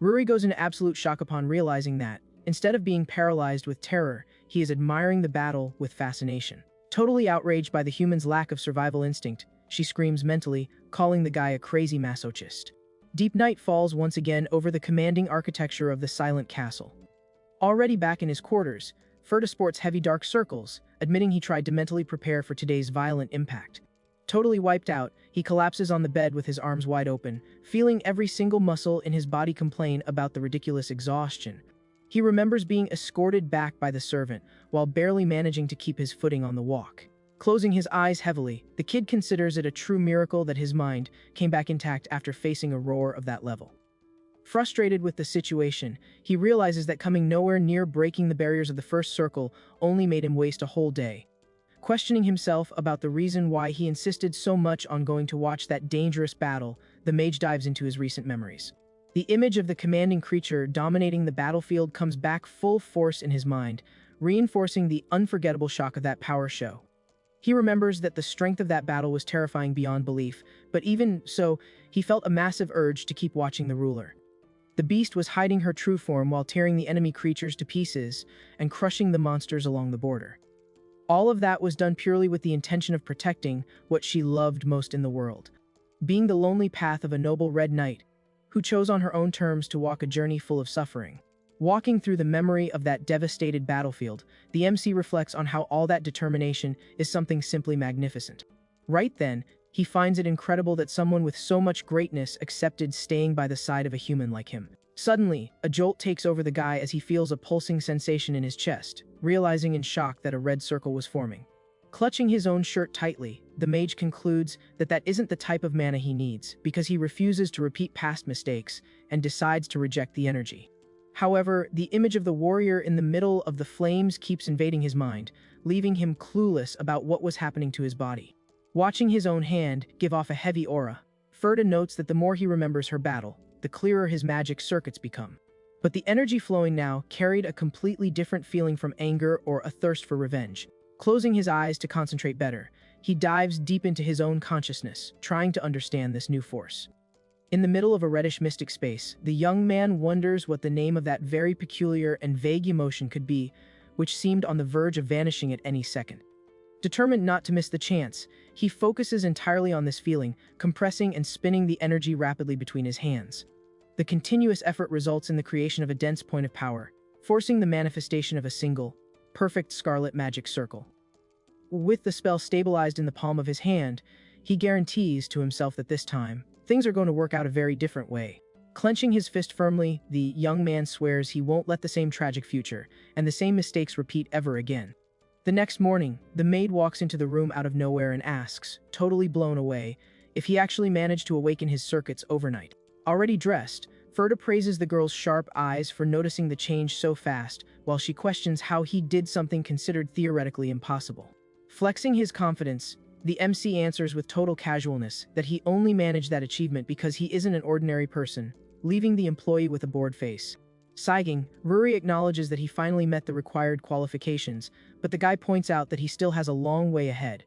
Ruri goes into absolute shock upon realizing that, instead of being paralyzed with terror, he is admiring the battle with fascination. Totally outraged by the human's lack of survival instinct, she screams mentally, calling the guy a crazy masochist. Deep night falls once again over the commanding architecture of the silent castle. Already back in his quarters, Ferda sports heavy dark circles, admitting he tried to mentally prepare for today's violent impact. Totally wiped out, he collapses on the bed with his arms wide open, feeling every single muscle in his body complain about the ridiculous exhaustion. He remembers being escorted back by the servant, while barely managing to keep his footing on the walk. Closing his eyes heavily, the kid considers it a true miracle that his mind came back intact after facing a roar of that level. Frustrated with the situation, he realizes that coming nowhere near breaking the barriers of the first circle only made him waste a whole day. Questioning himself about the reason why he insisted so much on going to watch that dangerous battle, the mage dives into his recent memories. The image of the commanding creature dominating the battlefield comes back full force in his mind, reinforcing the unforgettable shock of that power show. He remembers that the strength of that battle was terrifying beyond belief, but even so, he felt a massive urge to keep watching the ruler. The beast was hiding her true form while tearing the enemy creatures to pieces and crushing the monsters along the border. All of that was done purely with the intention of protecting what she loved most in the world, being the lonely path of a noble red knight who chose on her own terms to walk a journey full of suffering. Walking through the memory of that devastated battlefield, the MC reflects on how all that determination is something simply magnificent. Right then, he finds it incredible that someone with so much greatness accepted staying by the side of a human like him. Suddenly, a jolt takes over the guy as he feels a pulsing sensation in his chest, realizing in shock that a red circle was forming. Clutching his own shirt tightly, the mage concludes that that isn't the type of mana he needs, because he refuses to repeat past mistakes and decides to reject the energy. However, the image of the warrior in the middle of the flames keeps invading his mind, leaving him clueless about what was happening to his body. Watching his own hand give off a heavy aura, Ferda notes that the more he remembers her battle, the clearer his magic circuits become. But the energy flowing now carried a completely different feeling from anger or a thirst for revenge. Closing his eyes to concentrate better, he dives deep into his own consciousness, trying to understand this new force. In the middle of a reddish mystic space, the young man wonders what the name of that very peculiar and vague emotion could be, which seemed on the verge of vanishing at any second. Determined not to miss the chance, he focuses entirely on this feeling, compressing and spinning the energy rapidly between his hands. The continuous effort results in the creation of a dense point of power, forcing the manifestation of a single, perfect scarlet magic circle. With the spell stabilized in the palm of his hand, he guarantees to himself that this time, things are going to work out a very different way. Clenching his fist firmly, the young man swears he won't let the same tragic future and the same mistakes repeat ever again. The next morning, the maid walks into the room out of nowhere and asks, totally blown away, if he actually managed to awaken his circuits overnight. Already dressed, Ferda praises the girl's sharp eyes for noticing the change so fast, while she questions how he did something considered theoretically impossible. Flexing his confidence, the MC answers with total casualness that he only managed that achievement because he isn't an ordinary person, leaving the employee with a bored face. Sighing, Ruri acknowledges that he finally met the required qualifications, but the guy points out that he still has a long way ahead.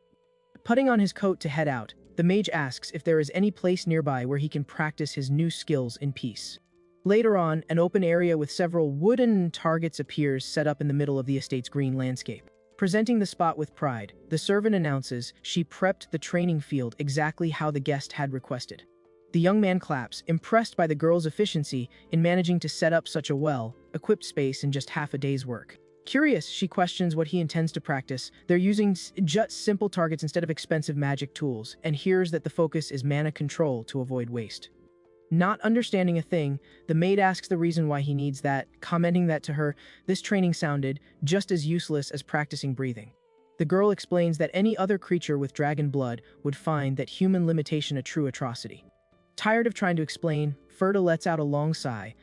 Putting on his coat to head out, the mage asks if there is any place nearby where he can practice his new skills in peace. Later on, an open area with several wooden targets appears set up in the middle of the estate's green landscape. Presenting the spot with pride, the servant announces she prepped the training field exactly how the guest had requested. The young man claps, impressed by the girl's efficiency in managing to set up such a well-equipped space in just half a day's work. Curious, she questions what he intends to practice. They're using just simple targets instead of expensive magic tools, and hears that the focus is mana control to avoid waste. Not understanding a thing, the maid asks the reason why he needs that, commenting that to her, this training sounded just as useless as practicing breathing. The girl explains that any other creature with dragon blood would find that human limitation a true atrocity. Tired of trying to explain, Ferda lets out a long sigh,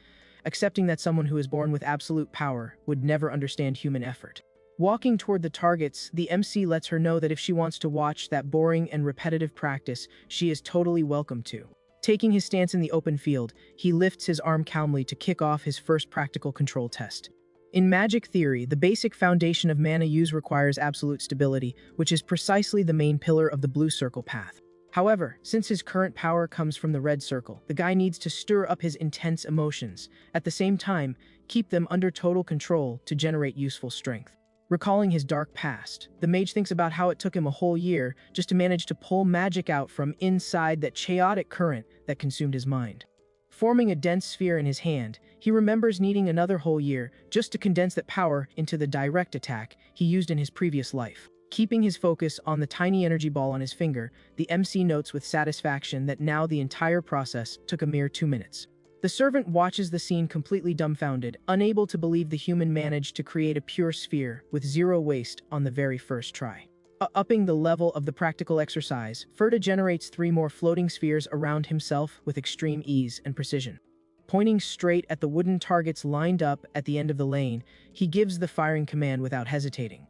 accepting that someone who is born with absolute power would never understand human effort. Walking toward the targets, the MC lets her know that if she wants to watch that boring and repetitive practice, she is totally welcome to. Taking his stance in the open field, he lifts his arm calmly to kick off his first practical control test. In magic theory, the basic foundation of mana use requires absolute stability, which is precisely the main pillar of the blue circle path. However, since his current power comes from the red circle, the guy needs to stir up his intense emotions, at the same time, keep them under total control to generate useful strength. Recalling his dark past, the mage thinks about how it took him a whole year just to manage to pull magic out from inside that chaotic current that consumed his mind. Forming a dense sphere in his hand, he remembers needing another whole year just to condense that power into the direct attack he used in his previous life. Keeping his focus on the tiny energy ball on his finger, the MC notes with satisfaction that now the entire process took a mere 2 minutes. The servant watches the scene completely dumbfounded, unable to believe the human managed to create a pure sphere with zero waste on the very first try. Upping the level of the practical exercise, Ferda generates 3 more floating spheres around himself with extreme ease and precision. Pointing straight at the wooden targets lined up at the end of the lane, he gives the firing command without hesitating.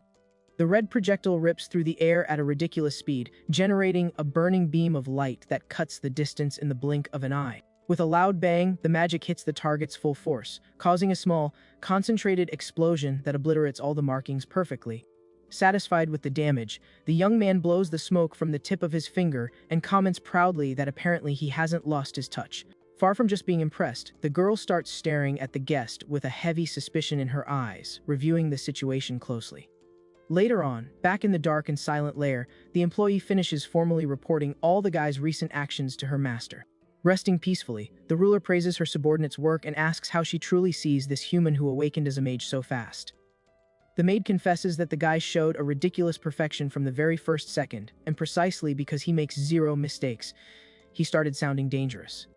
The red projectile rips through the air at a ridiculous speed, generating a burning beam of light that cuts the distance in the blink of an eye. With a loud bang, the magic hits the target's full force, causing a small, concentrated explosion that obliterates all the markings perfectly. Satisfied with the damage, the young man blows the smoke from the tip of his finger and comments proudly that apparently he hasn't lost his touch. Far from just being impressed, the girl starts staring at the guest with a heavy suspicion in her eyes, reviewing the situation closely. Later on, back in the dark and silent lair, the employee finishes formally reporting all the guy's recent actions to her master. Resting peacefully, the ruler praises her subordinate's work and asks how she truly sees this human who awakened as a mage so fast. The maid confesses that the guy showed a ridiculous perfection from the very first second, and precisely because he makes 0 mistakes, he started sounding dangerous.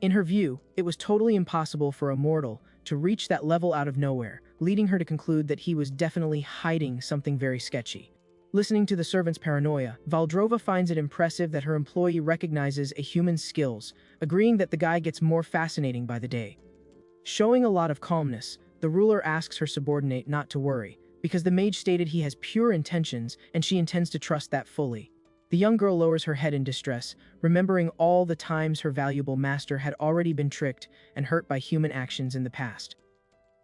In her view, it was totally impossible for a mortal to reach that level out of nowhere, leading her to conclude that he was definitely hiding something very sketchy. Listening to the servant's paranoia, Valdrova finds it impressive that her employee recognizes a human's skills, agreeing that the guy gets more fascinating by the day. Showing a lot of calmness, the ruler asks her subordinate not to worry, because the mage stated he has pure intentions and she intends to trust that fully. The young girl lowers her head in distress, remembering all the times her valuable master had already been tricked and hurt by human actions in the past.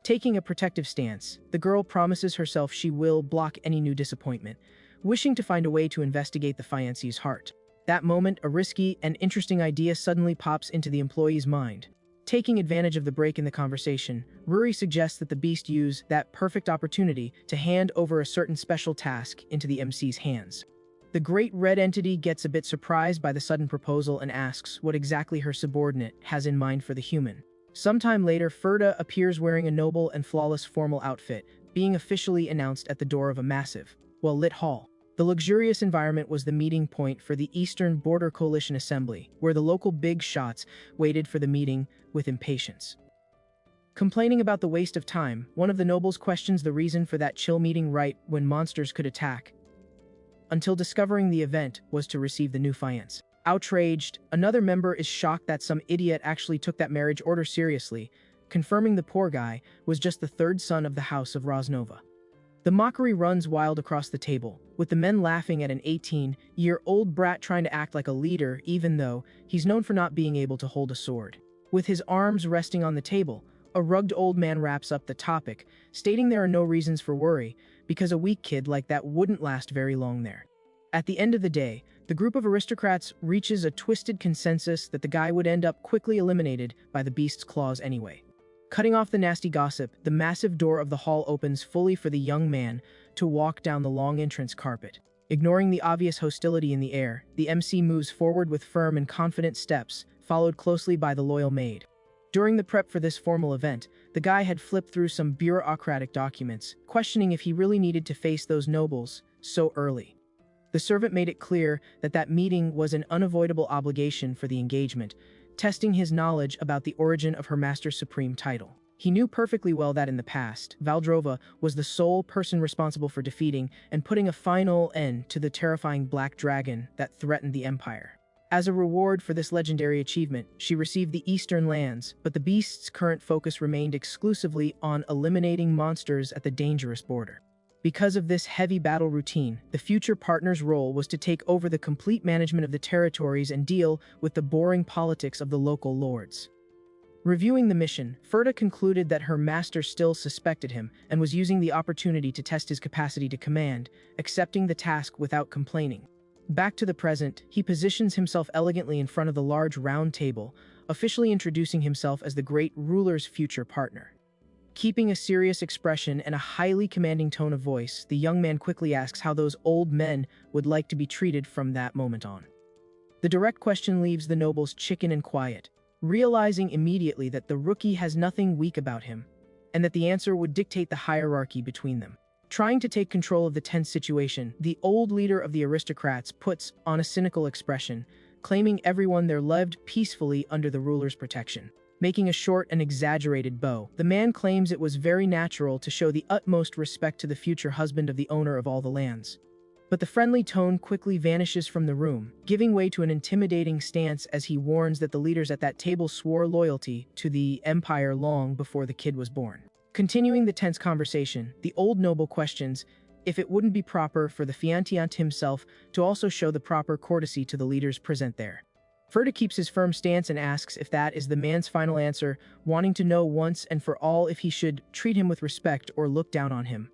Taking a protective stance, the girl promises herself she will block any new disappointment, wishing to find a way to investigate the fiancé's heart. That moment, a risky and interesting idea suddenly pops into the employee's mind. Taking advantage of the break in the conversation, Ruri suggests that the beast use that perfect opportunity to hand over a certain special task into the MC's hands. The great red entity gets a bit surprised by the sudden proposal and asks what exactly her subordinate has in mind for the human. Sometime later, Ferda appears wearing a noble and flawless formal outfit, being officially announced at the door of a massive, well-lit hall. The luxurious environment was the meeting point for the Eastern Border Coalition Assembly, where the local big shots waited for the meeting with impatience. Complaining about the waste of time, one of the nobles questions the reason for that chill meeting right when monsters could attack, until discovering the event was to receive the new fiancé. Outraged, another member is shocked that some idiot actually took that marriage order seriously, confirming the poor guy was just the 3rd son of the House of Rosnova. The mockery runs wild across the table, with the men laughing at an 18-year-old brat trying to act like a leader even though he's known for not being able to hold a sword. With his arms resting on the table, a rugged old man wraps up the topic, stating there are no reasons for worry, because a weak kid like that wouldn't last very long there. At the end of the day, the group of aristocrats reaches a twisted consensus that the guy would end up quickly eliminated by the beast's claws anyway. Cutting off the nasty gossip, the massive door of the hall opens fully for the young man to walk down the long entrance carpet. Ignoring the obvious hostility in the air, the MC moves forward with firm and confident steps, followed closely by the loyal maid. During the prep for this formal event, the guy had flipped through some bureaucratic documents, questioning if he really needed to face those nobles so early. The servant made it clear that that meeting was an unavoidable obligation for the engagement, testing his knowledge about the origin of her Master Supreme title. He knew perfectly well that in the past, Valdrova was the sole person responsible for defeating and putting a final end to the terrifying black dragon that threatened the Empire. As a reward for this legendary achievement, she received the Eastern lands, but the beast's current focus remained exclusively on eliminating monsters at the dangerous border. Because of this heavy battle routine, the future partner's role was to take over the complete management of the territories and deal with the boring politics of the local lords. Reviewing the mission, Ferda concluded that her master still suspected him and was using the opportunity to test his capacity to command, accepting the task without complaining. Back to the present, he positions himself elegantly in front of the large round table, officially introducing himself as the great ruler's future partner. Keeping a serious expression and a highly commanding tone of voice, the young man quickly asks how those old men would like to be treated from that moment on. The direct question leaves the nobles chicken and quiet, realizing immediately that the rookie has nothing weak about him, and that the answer would dictate the hierarchy between them. Trying to take control of the tense situation, the old leader of the aristocrats puts on a cynical expression, claiming everyone there lived peacefully under the ruler's protection. Making a short and exaggerated bow, the man claims it was very natural to show the utmost respect to the future husband of the owner of all the lands. But the friendly tone quickly vanishes from the room, giving way to an intimidating stance as he warns that the leaders at that table swore loyalty to the empire long before the kid was born. Continuing the tense conversation, the old noble questions if it wouldn't be proper for the fiancé himself to also show the proper courtesy to the leaders present there. Ferda keeps his firm stance and asks if that is the man's final answer, wanting to know once and for all if he should treat him with respect or look down on him.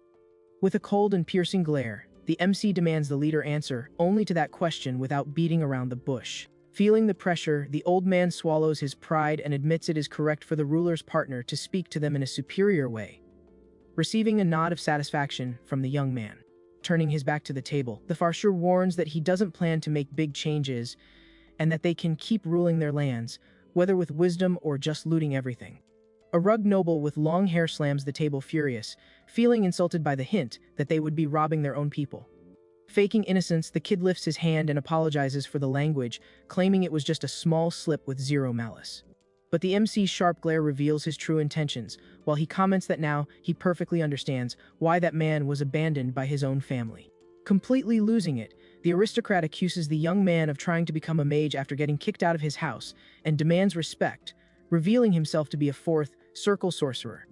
With a cold and piercing glare, the MC demands the leader answer only to that question without beating around the bush. Feeling the pressure, the old man swallows his pride and admits it is correct for the ruler's partner to speak to them in a superior way. Receiving a nod of satisfaction from the young man. Turning his back to the table, the Farshur warns that he doesn't plan to make big changes and that they can keep ruling their lands, whether with wisdom or just looting everything. A rug noble with long hair slams the table furious, feeling insulted by the hint that they would be robbing their own people. Faking innocence, the kid lifts his hand and apologizes for the language, claiming it was just a small slip with zero malice. But the MC's sharp glare reveals his true intentions, while he comments that now he perfectly understands why that man was abandoned by his own family. Completely losing it, the aristocrat accuses the young man of trying to become a mage after getting kicked out of his house and demands respect, revealing himself to be a fourth circle sorcerer.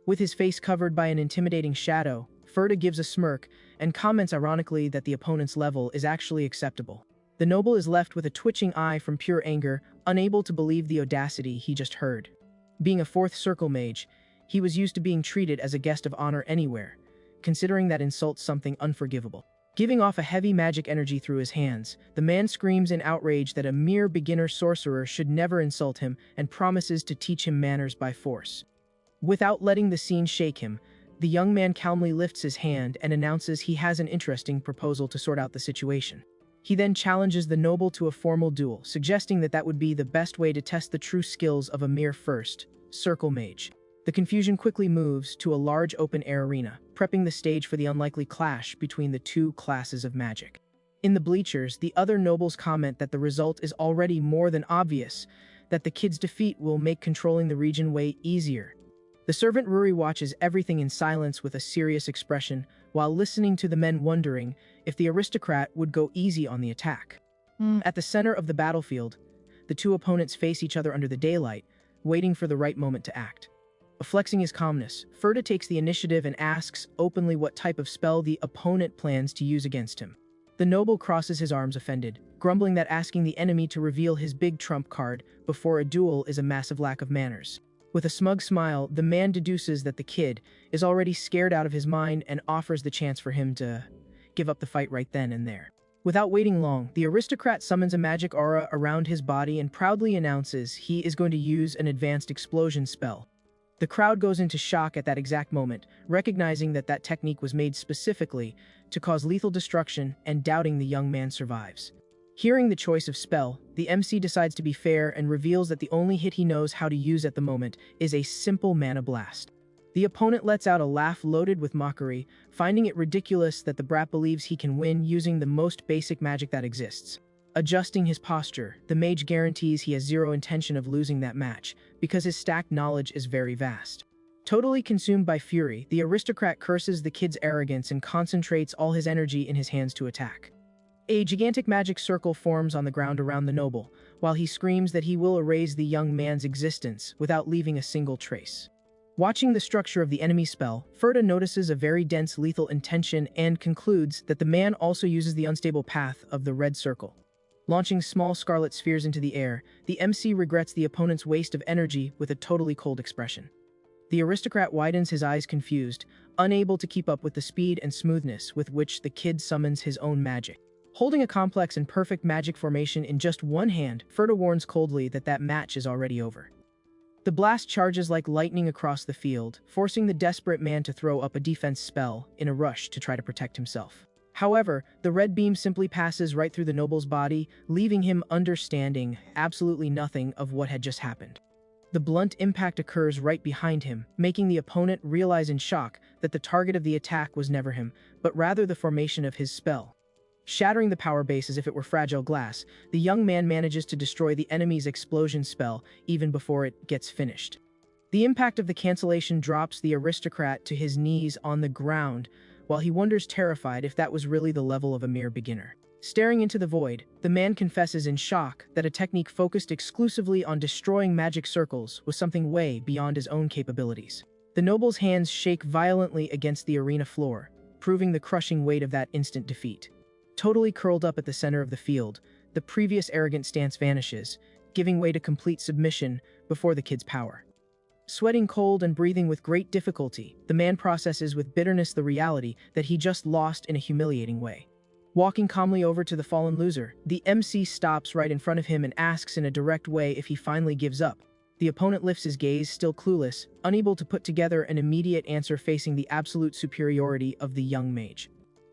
With his face covered by an intimidating shadow, Ferda gives a smirk and comments ironically that the opponent's level is actually acceptable. The noble is left with a twitching eye from pure anger, unable to believe the audacity he just heard. Being a fourth circle mage, he was used to being treated as a guest of honor anywhere, considering that insult something unforgivable. Giving off a heavy magic energy through his hands, the man screams in outrage that a mere beginner sorcerer should never insult him and promises to teach him manners by force. Without letting the scene shake him, the young man calmly lifts his hand and announces he has an interesting proposal to sort out the situation. He then challenges the noble to a formal duel, suggesting that would be the best way to test the true skills of a mere first circle mage. The confusion quickly moves to a large open-air arena, prepping the stage for the unlikely clash between the two classes of magic. In the bleachers, the other nobles comment that the result is already more than obvious, that the kid's defeat will make controlling the region way easier. The servant Ruri watches everything in silence with a serious expression, while listening to the men wondering if the aristocrat would go easy on the attack. At the center of the battlefield, the two opponents face each other under the daylight, waiting for the right moment to act. Flexing his calmness, Ferda takes the initiative and asks openly what type of spell the opponent plans to use against him. The noble crosses his arms offended, grumbling that asking the enemy to reveal his big trump card before a duel is a massive lack of manners. With a smug smile, the man deduces that the kid is already scared out of his mind and offers the chance for him to give up the fight right then and there. Without waiting long, the aristocrat summons a magic aura around his body and proudly announces he is going to use an advanced explosion spell. The crowd goes into shock at that exact moment, recognizing that technique was made specifically to cause lethal destruction and doubting the young man survives. Hearing the choice of spell, the MC decides to be fair and reveals that the only hit he knows how to use at the moment is a simple mana blast. The opponent lets out a laugh loaded with mockery, finding it ridiculous that the brat believes he can win using the most basic magic that exists. Adjusting his posture, the mage guarantees he has zero intention of losing that match, because his stacked knowledge is very vast. Totally consumed by fury, the aristocrat curses the kid's arrogance and concentrates all his energy in his hands to attack. A gigantic magic circle forms on the ground around the noble, while he screams that he will erase the young man's existence without leaving a single trace. Watching the structure of the enemy spell, Ferda notices a very dense lethal intention and concludes that the man also uses the unstable path of the red circle. Launching small scarlet spheres into the air, the MC regrets the opponent's waste of energy with a totally cold expression. The aristocrat widens his eyes confused, unable to keep up with the speed and smoothness with which the kid summons his own magic. Holding a complex and perfect magic formation in just one hand, Ferda warns coldly that that match is already over. The blast charges like lightning across the field, forcing the desperate man to throw up a defense spell in a rush to try to protect himself. However, the red beam simply passes right through the noble's body, leaving him understanding absolutely nothing of what had just happened. The blunt impact occurs right behind him, making the opponent realize in shock that the target of the attack was never him, but rather the formation of his spell. Shattering the power base as if it were fragile glass, the young man manages to destroy the enemy's explosion spell even before it gets finished. The impact of the cancellation drops the aristocrat to his knees on the ground, while he wonders terrified if that was really the level of a mere beginner. Staring into the void, the man confesses in shock that a technique focused exclusively on destroying magic circles was something way beyond his own capabilities. The noble's hands shake violently against the arena floor, proving the crushing weight of that instant defeat. Totally curled up at the center of the field, the previous arrogant stance vanishes, giving way to complete submission before the kid's power. Sweating cold and breathing with great difficulty, the man processes with bitterness the reality that he just lost in a humiliating way. Walking calmly over to the fallen loser, the MC stops right in front of him and asks in a direct way if he finally gives up. The opponent lifts his gaze, still clueless, unable to put together an immediate answer facing the absolute superiority of the young mage.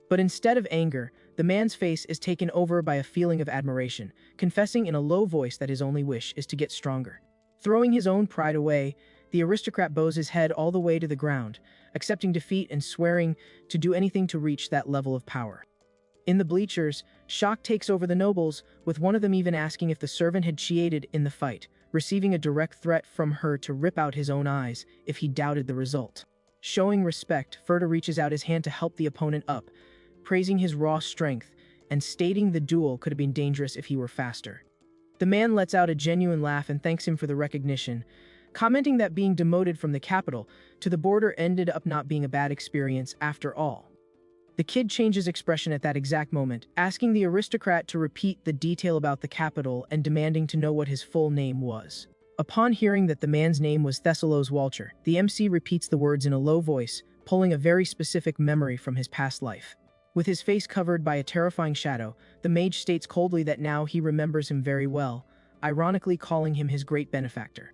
But instead of anger, the man's face is taken over by a feeling of admiration, confessing in a low voice that his only wish is to get stronger. Throwing his own pride away, the aristocrat bows his head all the way to the ground, accepting defeat and swearing to do anything to reach that level of power. In the bleachers, shock takes over the nobles, with one of them even asking if the servant had cheated in the fight, receiving a direct threat from her to rip out his own eyes if he doubted the result. Showing respect, Ferda reaches out his hand to help the opponent up, praising his raw strength and stating the duel could have been dangerous if he were faster. The man lets out a genuine laugh and thanks him for the recognition, commenting that being demoted from the capital to the border ended up not being a bad experience after all. The kid changes expression at that exact moment, asking the aristocrat to repeat the detail about the capital and demanding to know what his full name was. Upon hearing that the man's name was Thessalos Walcher, the MC repeats the words in a low voice, pulling a very specific memory from his past life. With his face covered by a terrifying shadow, the mage states coldly that now he remembers him very well, ironically calling him his great benefactor.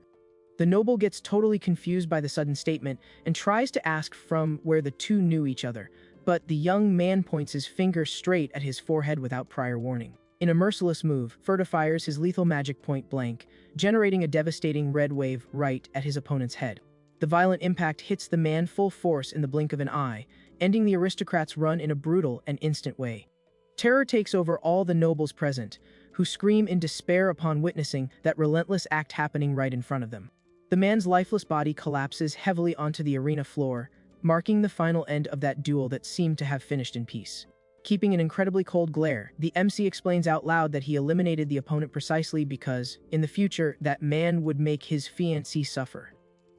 The noble gets totally confused by the sudden statement and tries to ask from where the two knew each other, but the young man points his finger straight at his forehead without prior warning. In a merciless move, Ferda fires his lethal magic point blank, generating a devastating red wave right at his opponent's head. The violent impact hits the man full force in the blink of an eye, ending the aristocrat's run in a brutal and instant way. Terror takes over all the nobles present, who scream in despair upon witnessing that relentless act happening right in front of them. The man's lifeless body collapses heavily onto the arena floor, marking the final end of that duel that seemed to have finished in peace. Keeping an incredibly cold glare, the MC explains out loud that he eliminated the opponent precisely because, in the future, that man would make his fiancée suffer.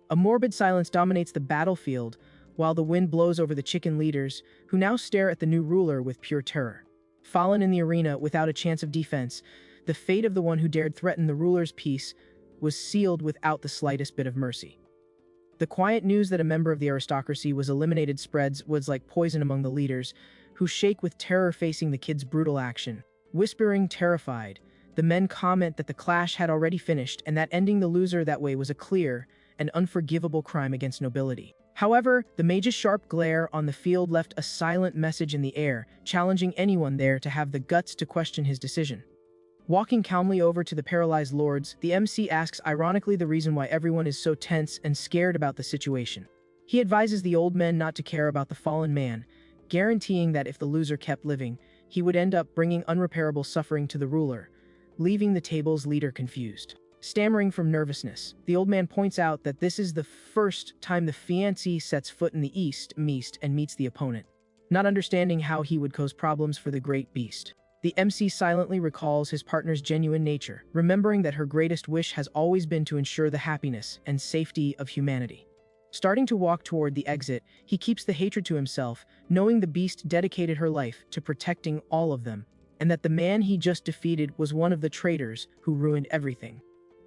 A morbid silence dominates the battlefield, while the wind blows over the chicken leaders, who now stare at the new ruler with pure terror. Fallen in the arena without a chance of defense, the fate of the one who dared threaten the ruler's peace was sealed without the slightest bit of mercy. The quiet news that a member of the aristocracy was eliminated spreads was like poison among the leaders, who shake with terror facing the kid's brutal action. Whispering terrified, the men comment that the clash had already finished and that ending the loser that way was a clear and unforgivable crime against nobility. However, the mage's sharp glare on the field left a silent message in the air, challenging anyone there to have the guts to question his decision. Walking calmly over to the paralyzed lords, the MC asks ironically the reason why everyone is so tense and scared about the situation. He advises the old men not to care about the fallen man, guaranteeing that if the loser kept living, he would end up bringing unrepairable suffering to the ruler, leaving the table's leader confused. Stammering from nervousness, the old man points out that this is the first time the fiancé sets foot in the East and meets the opponent, not understanding how he would cause problems for the great beast. The MC silently recalls his partner's genuine nature, remembering that her greatest wish has always been to ensure the happiness and safety of humanity. Starting to walk toward the exit, he keeps the hatred to himself, knowing the beast dedicated her life to protecting all of them, and that the man he just defeated was one of the traitors who ruined everything.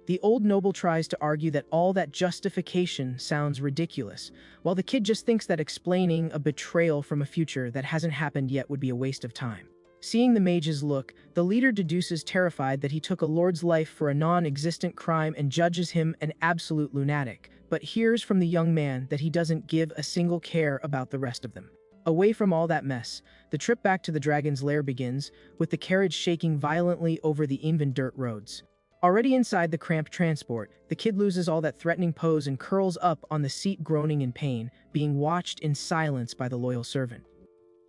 The old noble tries to argue that all that justification sounds ridiculous, while the kid just thinks that explaining a betrayal from a future that hasn't happened yet would be a waste of time. Seeing the mage's look, the leader deduces terrified that he took a lord's life for a non-existent crime and judges him an absolute lunatic, but hears from the young man that he doesn't give a single care about the rest of them. Away from all that mess, the trip back to the dragon's lair begins, with the carriage shaking violently over the even dirt roads. Already inside the cramped transport, the kid loses all that threatening pose and curls up on the seat groaning in pain, being watched in silence by the loyal servant.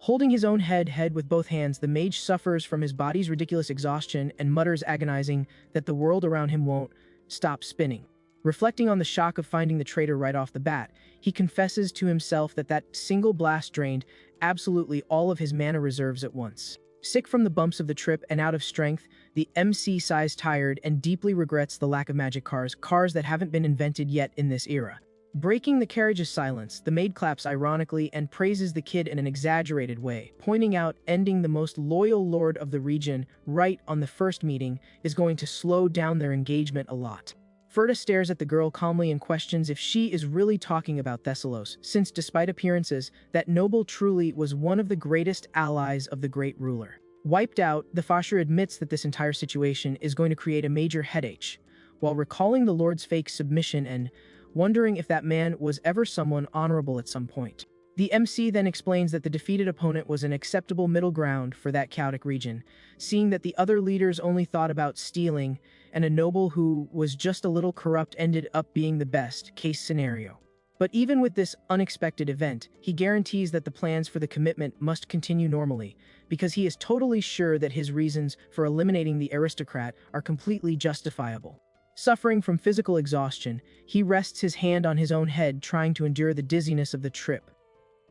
Holding his own head with both hands, the mage suffers from his body's ridiculous exhaustion and mutters agonizing that the world around him won't stop spinning. Reflecting on the shock of finding the traitor right off the bat, he confesses to himself that that single blast drained absolutely all of his mana reserves at once. Sick from the bumps of the trip and out of strength, the MC sighs tired and deeply regrets the lack of magic cars that haven't been invented yet in this era. Breaking the carriage's silence, the maid claps ironically and praises the kid in an exaggerated way, pointing out ending the most loyal lord of the region right on the first meeting is going to slow down their engagement a lot. Ferda stares at the girl calmly and questions if she is really talking about Thessalos, since despite appearances, that noble truly was one of the greatest allies of the great ruler. Wiped out, the Fasher admits that this entire situation is going to create a major headache, while recalling the Lord's fake submission and wondering if that man was ever someone honorable at some point. The MC then explains that the defeated opponent was an acceptable middle ground for that chaotic region, seeing that the other leaders only thought about stealing, and a noble who was just a little corrupt ended up being the best-case scenario. But even with this unexpected event, he guarantees that the plans for the commitment must continue normally, because he is totally sure that his reasons for eliminating the aristocrat are completely justifiable. Suffering from physical exhaustion, he rests his hand on his own head, trying to endure the dizziness of the trip.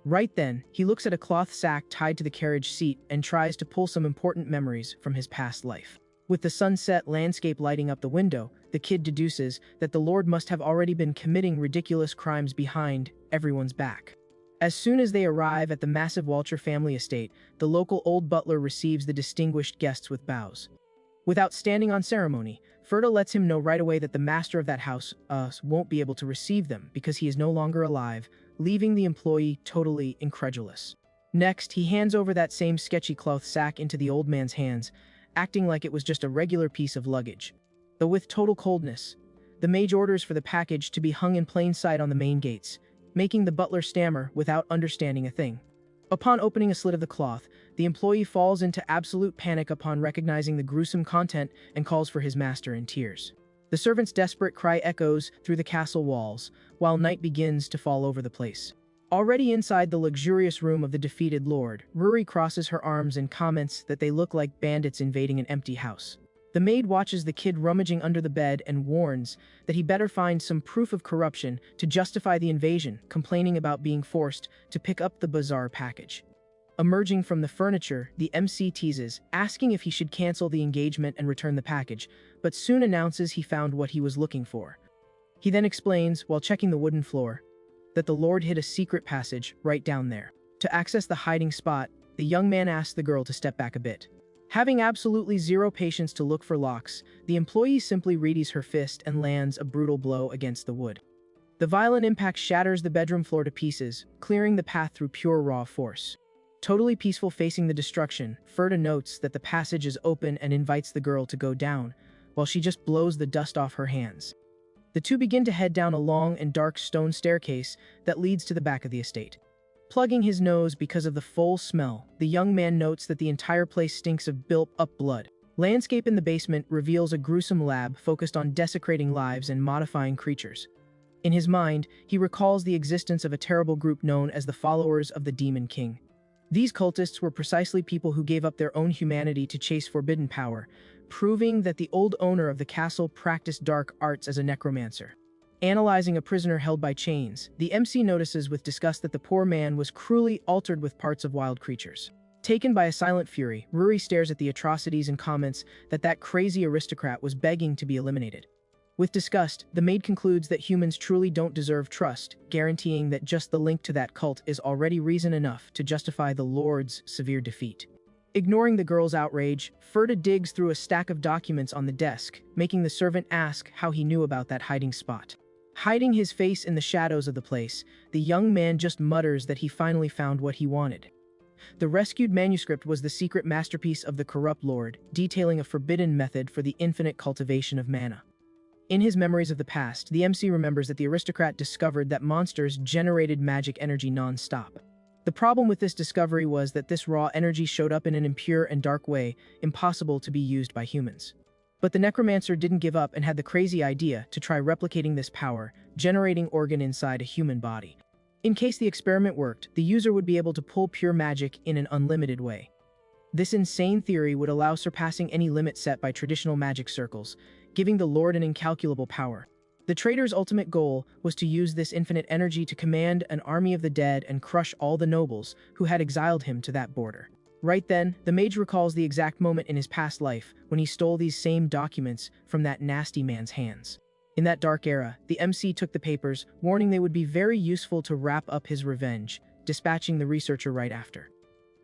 Right then, he looks at a cloth sack tied to the carriage seat and tries to pull some important memories from his past life. With the sunset landscape lighting up the window, the kid deduces that the Lord must have already been committing ridiculous crimes behind everyone's back. As soon as they arrive at the massive Walcher family estate, the local old butler receives the distinguished guests with bows. Without standing on ceremony, Ferda lets him know right away that the master of that house won't be able to receive them because he is no longer alive, leaving the employee totally incredulous. Next, he hands over that same sketchy cloth sack into the old man's hands, acting like it was just a regular piece of luggage. Though with total coldness, the mage orders for the package to be hung in plain sight on the main gates, making the butler stammer without understanding a thing. Upon opening a slit of the cloth, the employee falls into absolute panic upon recognizing the gruesome content and calls for his master in tears. The servant's desperate cry echoes through the castle walls, while night begins to fall over the place. Already inside the luxurious room of the defeated lord, Ruri crosses her arms and comments that they look like bandits invading an empty house. The maid watches the kid rummaging under the bed and warns that he better find some proof of corruption to justify the invasion, complaining about being forced to pick up the bizarre package. Emerging from the furniture, the MC teases, asking if he should cancel the engagement and return the package, but soon announces he found what he was looking for. He then explains, while checking the wooden floor, that the Lord hid a secret passage right down there. To access the hiding spot, the young man asks the girl to step back a bit. Having absolutely zero patience to look for locks, the employee simply readies her fist and lands a brutal blow against the wood. The violent impact shatters the bedroom floor to pieces, clearing the path through pure raw force. Totally peaceful facing the destruction, Ferda notes that the passage is open and invites the girl to go down, while she just blows the dust off her hands. The two begin to head down a long and dark stone staircase that leads to the back of the estate. Plugging his nose because of the foul smell, the young man notes that the entire place stinks of built-up blood. Landscape in the basement reveals a gruesome lab focused on desecrating lives and modifying creatures. In his mind, he recalls the existence of a terrible group known as the Followers of the Demon King. These cultists were precisely people who gave up their own humanity to chase forbidden power, proving that the old owner of the castle practiced dark arts as a necromancer. Analyzing a prisoner held by chains, the MC notices with disgust that the poor man was cruelly altered with parts of wild creatures. Taken by a silent fury, Ruri stares at the atrocities and comments that crazy aristocrat was begging to be eliminated. With disgust, the maid concludes that humans truly don't deserve trust, guaranteeing that just the link to that cult is already reason enough to justify the Lord's severe defeat. Ignoring the girl's outrage, Ferda digs through a stack of documents on the desk, making the servant ask how he knew about that hiding spot. Hiding his face in the shadows of the place, the young man just mutters that he finally found what he wanted. The rescued manuscript was the secret masterpiece of the corrupt lord, detailing a forbidden method for the infinite cultivation of mana. In his memories of the past, the MC remembers that the aristocrat discovered that monsters generated magic energy non-stop. The problem with this discovery was that this raw energy showed up in an impure and dark way, impossible to be used by humans. But the necromancer didn't give up and had the crazy idea to try replicating this power, generating organ inside a human body. In case the experiment worked, the user would be able to pull pure magic in an unlimited way. This insane theory would allow surpassing any limit set by traditional magic circles, giving the Lord an incalculable power. The trader's ultimate goal was to use this infinite energy to command an army of the dead and crush all the nobles who had exiled him to that border. Right then, the mage recalls the exact moment in his past life when he stole these same documents from that nasty man's hands. In that dark era, the MC took the papers, warning they would be very useful to wrap up his revenge, dispatching the researcher right after.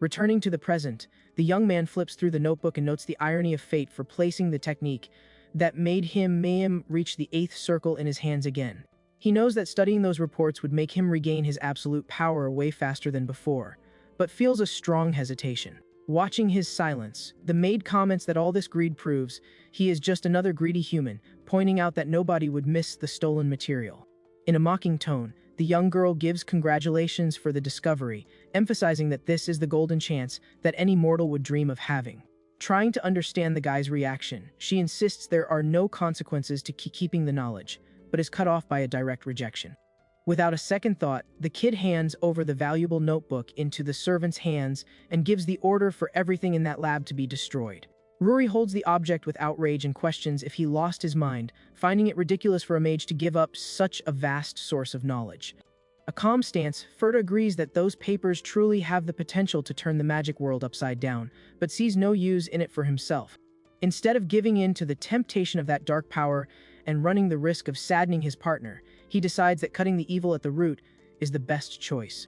Returning to the present, the young man flips through the notebook and notes the irony of fate for placing the technique that made him reach the 8th circle in his hands again. He knows that studying those reports would make him regain his absolute power way faster than before, but feels a strong hesitation. Watching his silence, the maid comments that all this greed proves he is just another greedy human, pointing out that nobody would miss the stolen material. In a mocking tone, the young girl gives congratulations for the discovery, emphasizing that this is the golden chance that any mortal would dream of having. Trying to understand the guy's reaction, she insists there are no consequences to keeping the knowledge, but is cut off by a direct rejection. Without a second thought, the kid hands over the valuable notebook into the servant's hands and gives the order for everything in that lab to be destroyed. Ruri holds the object with outrage and questions if he lost his mind, finding it ridiculous for a mage to give up such a vast source of knowledge. A calm stance, Ferda agrees that those papers truly have the potential to turn the magic world upside down, but sees no use in it for himself. Instead of giving in to the temptation of that dark power and running the risk of saddening his partner, he decides that cutting the evil at the root is the best choice.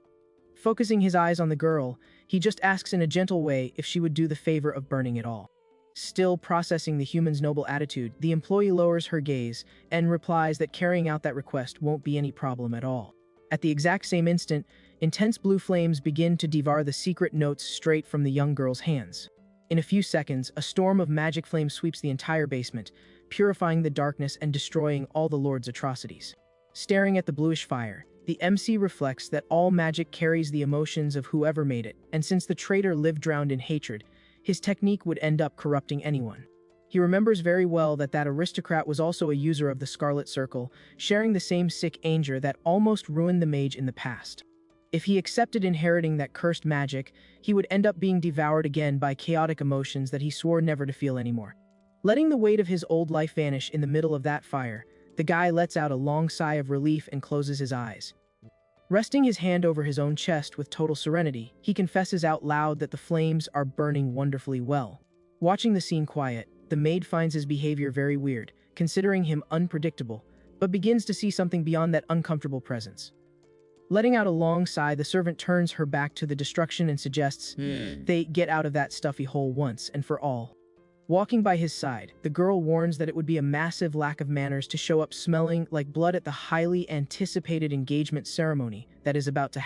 Focusing his eyes on the girl, he just asks in a gentle way if she would do the favor of burning it all. Still processing the human's noble attitude, the employee lowers her gaze and replies that carrying out that request won't be any problem at all. At the exact same instant, intense blue flames begin to devour the secret notes straight from the young girl's hands. In a few seconds, a storm of magic flame sweeps the entire basement, purifying the darkness and destroying all the Lord's atrocities. Staring at the bluish fire, the MC reflects that all magic carries the emotions of whoever made it, and since the traitor lived drowned in hatred, his technique would end up corrupting anyone. He remembers very well that aristocrat was also a user of the Scarlet Circle, sharing the same sick anger that almost ruined the mage in the past. If he accepted inheriting that cursed magic, he would end up being devoured again by chaotic emotions that he swore never to feel anymore. Letting the weight of his old life vanish in the middle of that fire, the guy lets out a long sigh of relief and closes his eyes. Resting his hand over his own chest with total serenity, he confesses out loud that the flames are burning wonderfully well. Watching the scene quiet, the maid finds his behavior very weird, considering him unpredictable, but begins to see something beyond that uncomfortable presence. Letting out a long sigh, the servant turns her back to the destruction and suggests they get out of that stuffy hole once and for all. Walking by his side, the girl warns that it would be a massive lack of manners to show up smelling like blood at the highly anticipated engagement ceremony that is about to happen.